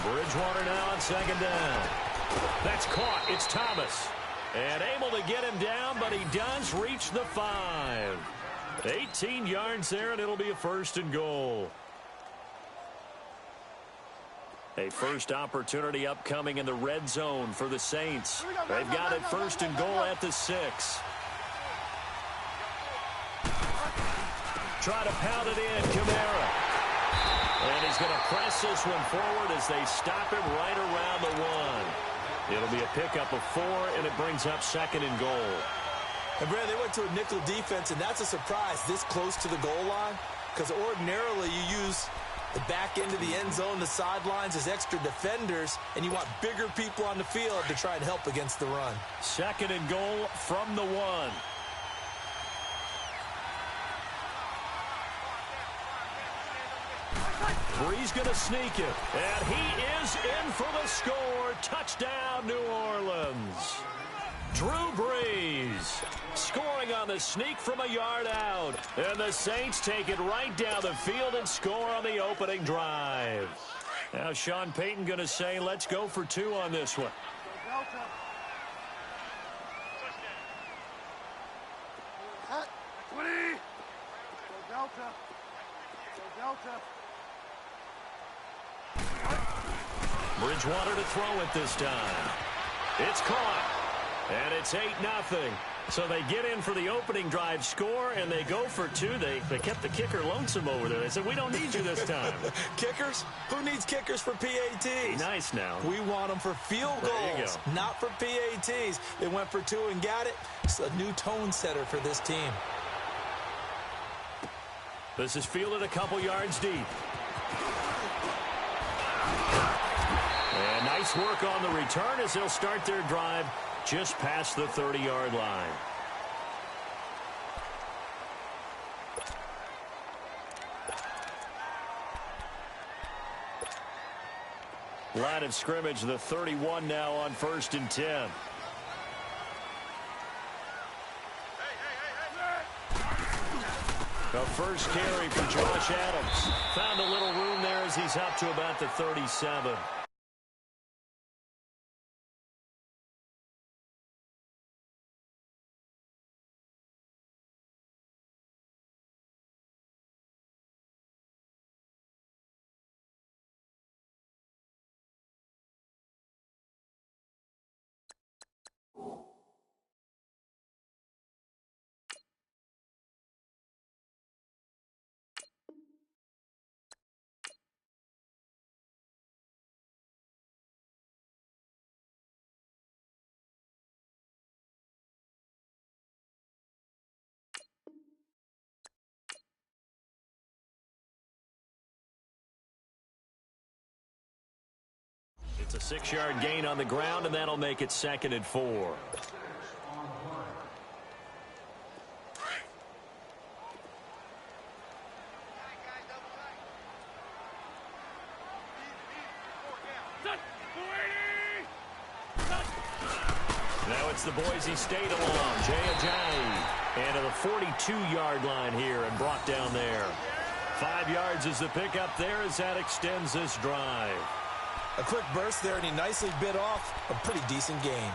Bridgewater now on second down. That's caught. It's Thomas. And able to get him down, but he does reach the 5. 18 yards there, and it'll be a first and goal. A first opportunity upcoming in the red zone for the Saints. They've got it first and goal at the 6. Try to pound it in, Kamara. And he's going to press this one forward as they stop him right around the 1. It'll be a pickup of 4, and it brings up second and goal. And, Brad, they went to a nickel defense, and that's a surprise this close to the goal line because ordinarily you use the back end of the end zone, the sidelines as extra defenders, and you want bigger people on the field to try and help against the run. Second and goal from the 1. Brees going to sneak it, and he is in for the score. Touchdown, New Orleans. Drew Brees scoring on the sneak from a yard out. And the Saints take it right down the field and score on the opening drive. Now Sean Payton going to say, let's go for 2 on this one. Hot. 20. Delta. Delta. Bridgewater to throw it this time. It's caught. And it's 8-0. So they get in for the opening drive score, and they go for 2. They kept the kicker lonesome over there. They said, we don't need you this time. Kickers? Who needs kickers for PATs? Nice now. We want them for field goals, not for PATs. They went for 2 and got it. It's a new tone setter for this team. This is fielded a couple yards deep. And nice work on the return as they'll start their drive just past the 30-yard line. Line of scrimmage, the 31 now on 1st and 10. The first carry for Josh Adams. Found a little room there as he's up to about the 37. It's a 6-yard gain on the ground, and that'll make it 2nd and 4. Now it's the Boise State along. Jay Ajayi. And to the 42-yard line here and brought down there. 5 yards is the pickup there as that extends this drive. A quick burst there, and he nicely bit off a pretty decent gain.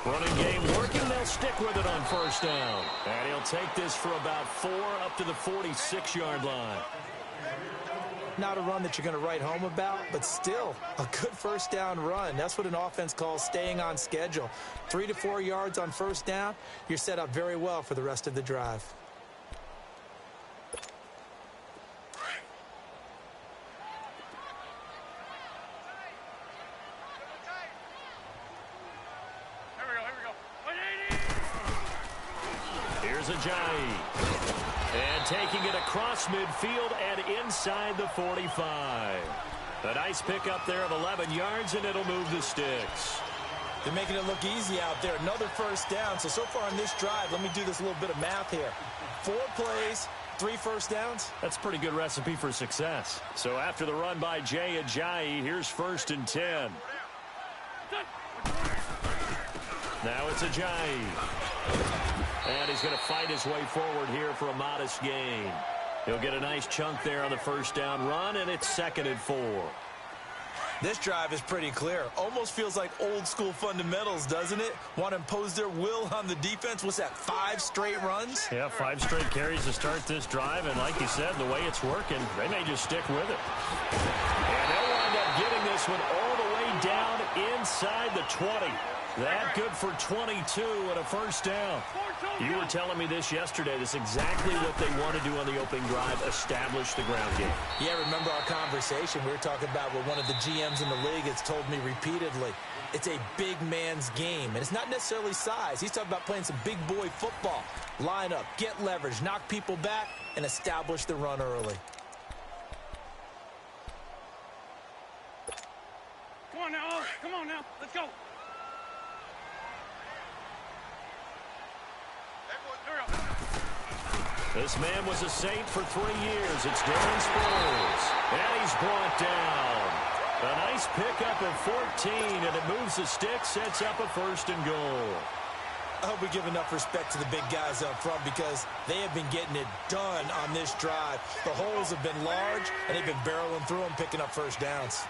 Running game working. They'll stick with it on 1st down. And he'll take this for about 4 up to the 46-yard line. Not a run that you're going to write home about, but still a good 1st down run. That's what an offense calls staying on schedule. 3 to 4 yards on 1st down, you're set up very well for the rest of the drive. Here's Ajayi. And taking it across midfield and inside the 45. A nice pickup there of 11 yards, and it'll move the sticks. They're making it look easy out there. Another 1st down. So far on this drive, let me do this little bit of math here. 4 plays, 3 1st downs. That's a pretty good recipe for success. So after the run by Jay Ajayi, here's 1st and 10. Now it's Ajayi. And he's going to fight his way forward here for a modest gain. He'll get a nice chunk there on the 1st down run, and it's 2nd and 4. This drive is pretty clear. Almost feels like old school fundamentals, doesn't it? Want to impose their will on the defense. What's that, 5 straight runs? Yeah, 5 straight carries to start this drive, and like you said, the way it's working, they may just stick with it. And they'll wind up getting this one all the way down inside the 20. That good for 22 and a 1st down. You were telling me this yesterday. This is exactly what they want to do on the opening drive, establish the ground game. Yeah, remember our conversation. We were talking about what one of the GMs in the league has told me repeatedly. It's a big man's game, and it's not necessarily size. He's talking about playing some big boy football. Line up, get leverage, knock people back, and establish the run early. Come on now, come on now, let's go. This man was a Saint for 3 years. It's Darren Sproles. And he's brought down. A nice pickup of 14, and it moves the stick, sets up a 1st and goal. I hope we give enough respect to the big guys up front because they have been getting it done on this drive. The holes have been large, and they've been barreling through them, picking up 1st downs.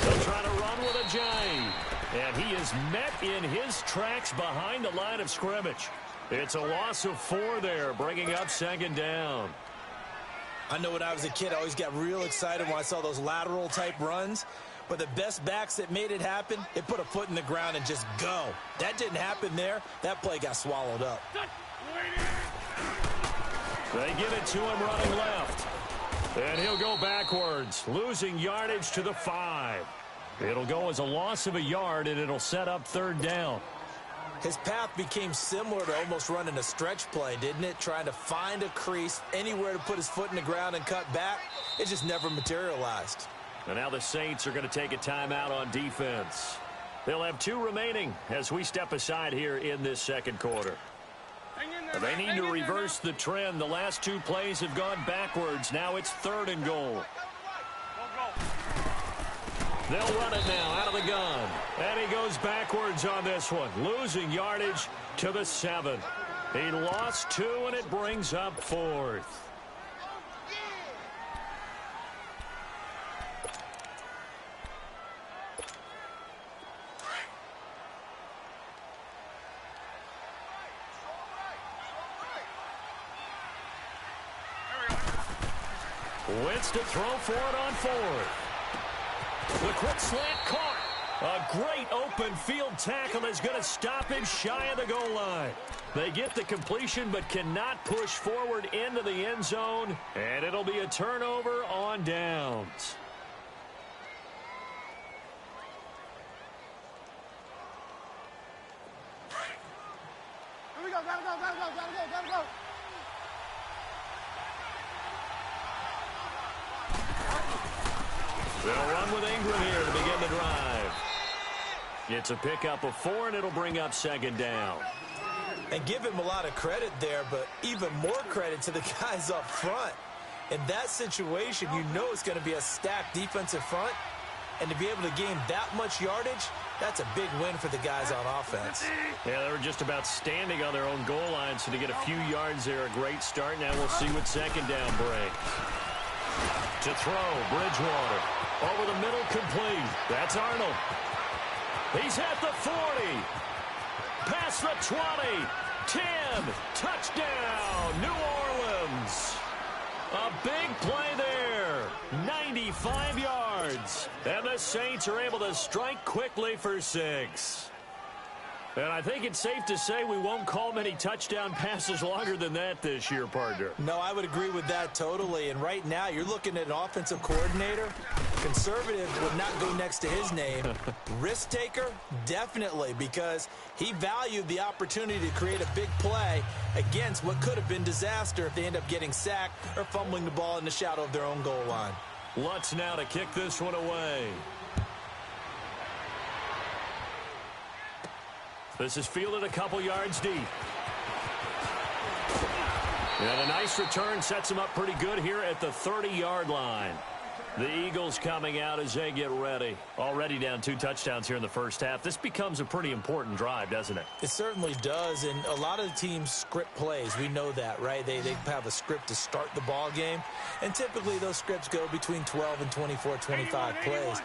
They'll try to run with Ajayi. And he is met in his tracks behind the line of scrimmage. It's a loss of 4 there, bringing up 2nd down. I know when I was a kid, I always got real excited when I saw those lateral-type runs. But the best backs that made it happen, they put a foot in the ground and just go. That didn't happen there. That play got swallowed up. They give it to him running left. And he'll go backwards, losing yardage to the 5. It'll go as a loss of a yard, and it'll set up 3rd down. His path became similar to almost running a stretch play, didn't it? Trying to find a crease, anywhere to put his foot in the ground and cut back. It just never materialized. And now the Saints are going to take a timeout on defense. They'll have 2 remaining as we step aside here in this 2nd quarter. They need to reverse the trend. The last 2 plays have gone backwards. Now it's 3rd and goal. They'll run it now out of the gun. And he goes backwards on this one, losing yardage to the 7. He lost 2, and it brings up 4th. Wentz to throw for it on 4th. The quick slant caught. A great open field tackle is going to stop him shy of the goal line. They get the completion but cannot push forward into the end zone, and it'll be a turnover on downs. They'll run with Ingram here to begin the drive. It's a pickup of 4, and it'll bring up second down. And give him a lot of credit there, but even more credit to the guys up front. In that situation, you know it's going to be a stacked defensive front. And to be able to gain that much yardage, that's a big win for the guys on offense. Yeah, they were just about standing on their own goal line, so to get a few yards there, a great start. Now we'll see what second down brings. To throw, Bridgewater. Over the middle, complete. That's Arnold. He's at the 40. Past the 20. 10. Touchdown, New Orleans. A big play there. 95 yards. And the Saints are able to strike quickly for 6. And I think it's safe to say we won't call many touchdown passes longer than that this year, partner. No, I would agree with that totally. And right now, you're looking at an offensive coordinator. Conservative would not go next to his name. Risk taker, definitely, because he valued the opportunity to create a big play against what could have been disaster if they end up getting sacked or fumbling the ball in the shadow of their own goal line. Lutz now to kick this one away. This is fielded a couple yards deep. And a nice return sets him up pretty good here at the 30-yard line. The Eagles coming out as they get ready. Already down 2 touchdowns here in the first half. This becomes a pretty important drive, doesn't it? It certainly does, and a lot of the teams script plays. We know that, right? They have a script to start the ball game, and typically those scripts go between 12 and 24, 25 plays.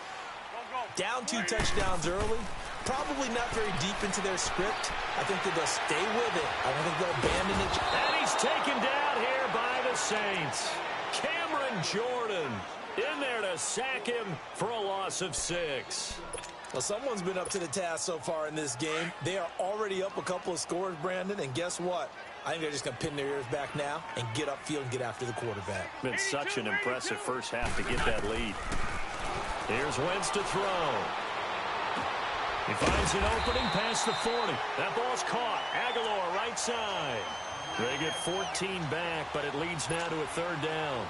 Down 2 touchdowns early, probably not very deep into their script. I think that they'll stay with it. I don't think they'll abandon it. And he's taken down here by the Saints. Cameron Jordan in there to sack him for a loss of 6. Well, someone's been up to the task so far in this game. They are already up a couple of scores, Brandon, and guess what? I think they're just going to pin their ears back now and get upfield and get after the quarterback. Been such an impressive first half to get that lead. Here's Wentz to throw. He finds an opening past the 40. That ball's caught. Aguilar right side. They get 14 back, but it leads now to a 3rd down.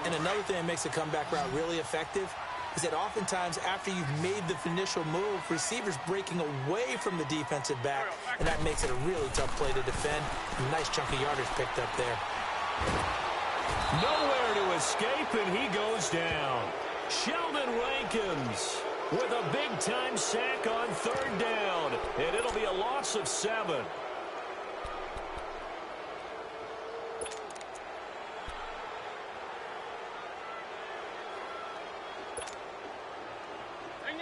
And another thing that makes the comeback route really effective is that oftentimes after you've made the initial move, receivers breaking away from the defensive back, and that makes it a really tough play to defend. A nice chunk of yardage picked up there. Nowhere to escape, and he goes down. Sheldon Rankins with a big-time sack on 3rd down, and it'll be a loss of 7.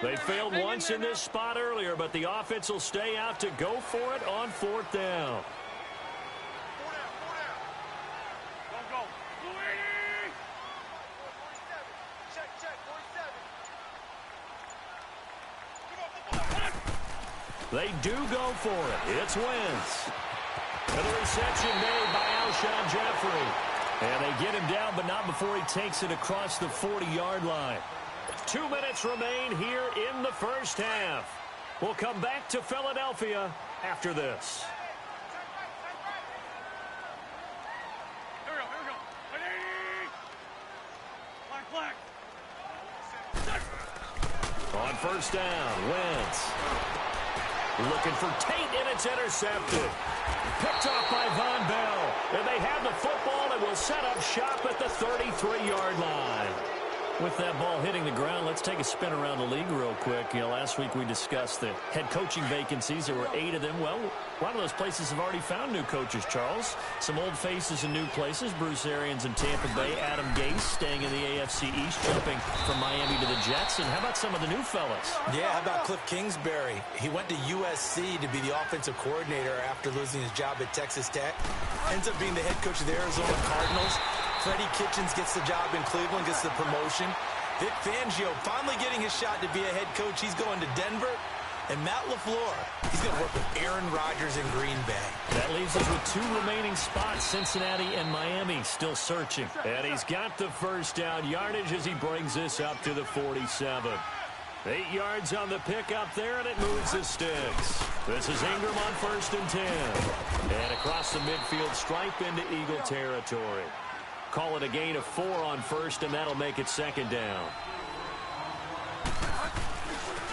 They failed once in this spot earlier, but the offense will stay out to go for it on 4th down. They do go for it. It's Wentz. And the reception made by Alshon Jeffrey. And they get him down, but not before he takes it across the 40-yard line. 2 minutes remain here in the first half. We'll come back to Philadelphia after this. Here we go. On 1st down, Wentz. Looking for Tate, and it's intercepted. Picked off by Von Bell. And they have the football and will set up shop at the 33-yard line. With that ball hitting the ground, let's take a spin around the league real quick. You know, last week we discussed the head coaching vacancies. There were 8 of them. Well, a lot of those places have already found new coaches, Charles. Some old faces in new places. Bruce Arians in Tampa Bay. Adam Gase staying in the AFC East, jumping from Miami to the Jets. And how about some of the new fellas? Yeah, how about Cliff Kingsbury? He went to USC to be the offensive coordinator after losing his job at Texas Tech. Ends up being the head coach of the Arizona Cardinals. Freddie Kitchens gets the job in Cleveland, gets the promotion. Vic Fangio finally getting his shot to be a head coach. He's going to Denver. And Matt LaFleur, he's going to work with Aaron Rodgers in Green Bay. That leaves us with 2 remaining spots, Cincinnati and Miami, still searching. And he's got the first down yardage as he brings this up to the 47. 8 yards on the pickup there, and it moves the sticks. This is Ingram on 1st and 10. And across the midfield stripe into Eagle territory. Call it a gain of 4 on 1st, and that'll make it 2nd down.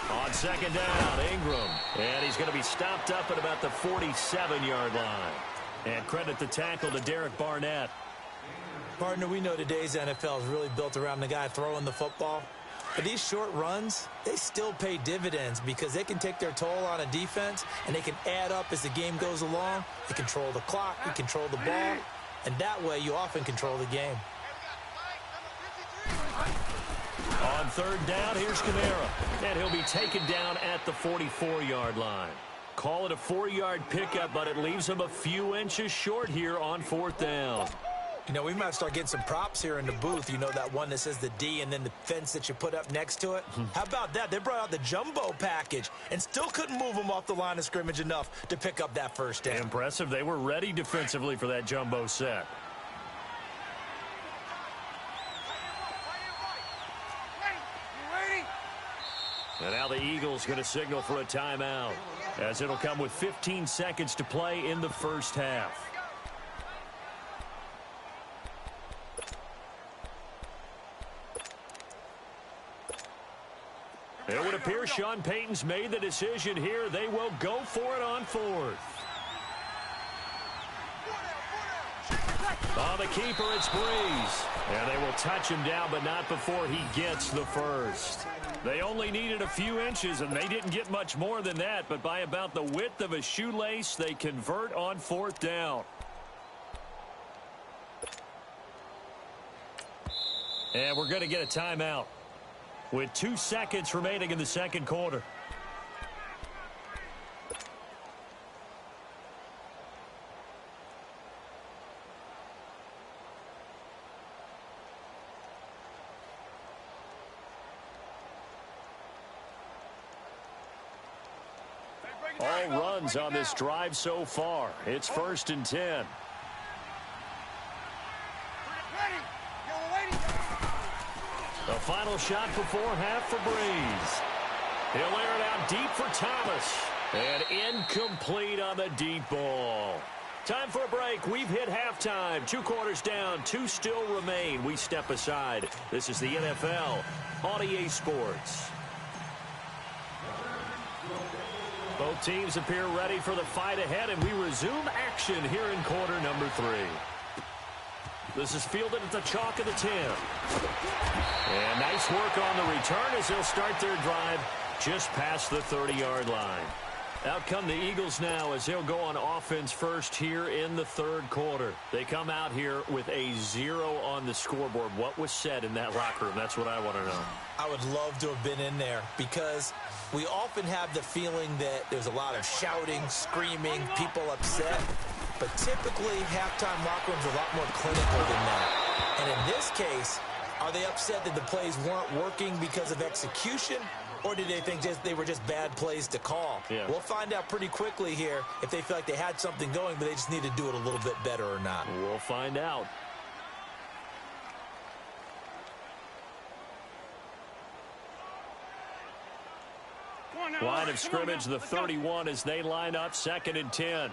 On 2nd down, Ingram. And he's going to be stopped up at about the 47-yard line. And credit the tackle to Derek Barnett. Partner, we know today's NFL is really built around the guy throwing the football. But these short runs, they still pay dividends because they can take their toll on a defense, and they can add up as the game goes along. They control the clock, they control the ball, and that way you often control the game. On 3rd down, here's Kamara, and he'll be taken down at the 44-yard line. Call it a 4-yard pickup, but it leaves him a few inches short here on 4th down. You know, we might start getting some props here in the booth. You know, that one that says the D and then the fence that you put up next to it? How about that? They brought out the jumbo package and still couldn't move them off the line of scrimmage enough to pick up that 1st down. Impressive. They were ready defensively for that jumbo set. And now the Eagles going to signal for a timeout, as it'll come with 15 seconds to play in the 1st half. It would appear Sean Payton's made the decision here. They will go for it on 4th. On the keeper, it's Breeze. And they will touch him down, but not before he gets the 1st. They only needed a few inches, and they didn't get much more than that. But by about the width of a shoelace, they convert on 4th down. And we're going to get a timeout with 2 seconds remaining in the 2nd quarter. All runs on this drive so far. It's 1st and 10. The final shot before half for Breeze. He'll air it out deep for Thomas. And incomplete on the deep ball. Time for a break. We've hit halftime. 2 quarters down. 2 still remain. We step aside. This is the NFL on EA Sports. Both teams appear ready for the fight ahead, and we resume action here in quarter number 3. This is fielded at the chalk of the 10. And nice work on the return as they'll start their drive just past the 30-yard line. Out come the Eagles now as they'll go on offense first here in the 3rd quarter. They come out here with a 0 on the scoreboard. What was said in that locker room? That's what I want to know. I would love to have been in there because we often have the feeling that there's a lot of shouting, screaming, people upset. But typically, halftime locker rooms are a lot more clinical than that. And in this case, are they upset that the plays weren't working because of execution? Or did they think they were just bad plays to call? Yeah. We'll find out pretty quickly here if they feel like they had something going, but they just need to do it a little bit better or not. We'll find out. Line of scrimmage, the 31 as they line up 2nd and 10.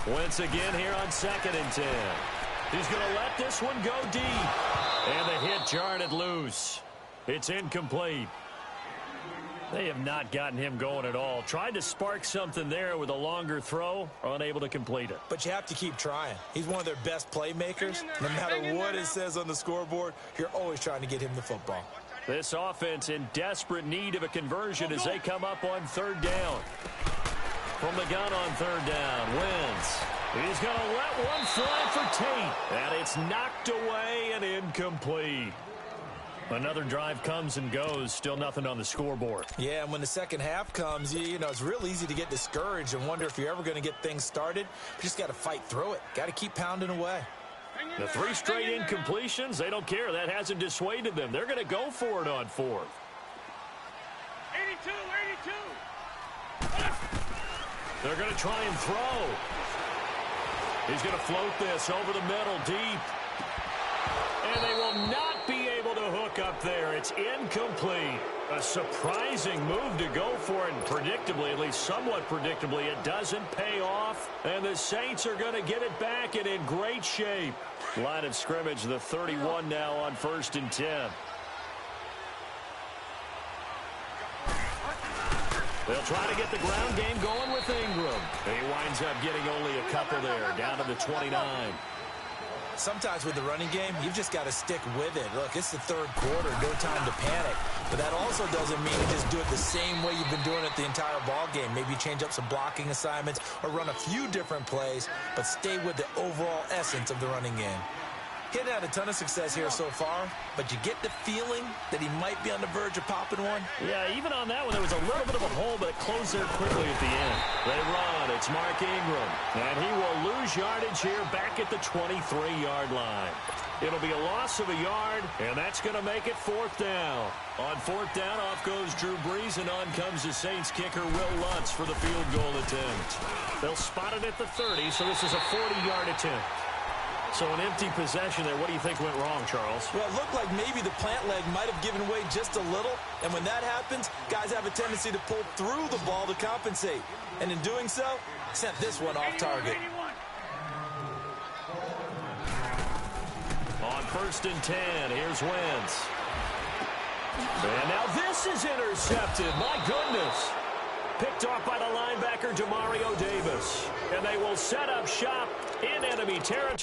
Wentz again here on 2nd and 10. He's going to let this one go deep. And the hit jarred it loose. It's incomplete. They have not gotten him going at all. Tried to spark something there with a longer throw, unable to complete it. But you have to keep trying. He's one of their best playmakers. No matter what it says on the scoreboard, you're always trying to get him the football. This offense in desperate need of a conversion as they come up on 3rd down. From the gun on 3rd down, Wentz. He's going to let one fly for Tate. And it's knocked away and incomplete. Another drive comes and goes. Still nothing on the scoreboard. Yeah, and when the 2nd half comes, you know, it's real easy to get discouraged and wonder if you're ever going to get things started. You just got to fight through it. Got to keep pounding away. The 3 straight incompletions, they don't care. That hasn't dissuaded them. They're going to go for it on 4th. 82. They're going to try and throw. He's going to float this over the middle deep. And they will not be able to hook up there. It's incomplete. A surprising move to go for it, and predictably, at least somewhat predictably, it doesn't pay off. And the Saints are going to get it back and in great shape. Line of scrimmage, the 31 now on 1st and 10. They'll try to get the ground game going with Ingram. He winds up getting only a couple there, down to the 29. Sometimes with the running game, you've just got to stick with it. Look, it's the third quarter, no time to panic. But that also doesn't mean you just do it the same way you've been doing it the entire ball game. Maybe change up some blocking assignments or run a few different plays, but stay with the overall essence of the running game. He hadn't had a ton of success here so far, but you get the feeling that he might be on the verge of popping one. Yeah, even on that one, there was a little bit of a hole, but it closed there quickly at the end. They run. It's Mark Ingram, and he will lose yardage here back at the 23-yard line. It'll be a loss of a yard, and that's going to make it 4th down. On 4th down, off goes Drew Brees, and on comes the Saints kicker, Will Lutz, for the field goal attempt. They'll spot it at the 30, so this is a 40-yard attempt. So an empty possession there. What do you think went wrong, Charles? Well, it looked like maybe the plant leg might have given way just a little. And when that happens, guys have a tendency to pull through the ball to compensate. And in doing so, sent this one off target. On 1st and 10, here's Wentz. And now this is intercepted. My goodness. Picked off by the linebacker, Demario Davis. And they will set up shop in enemy territory.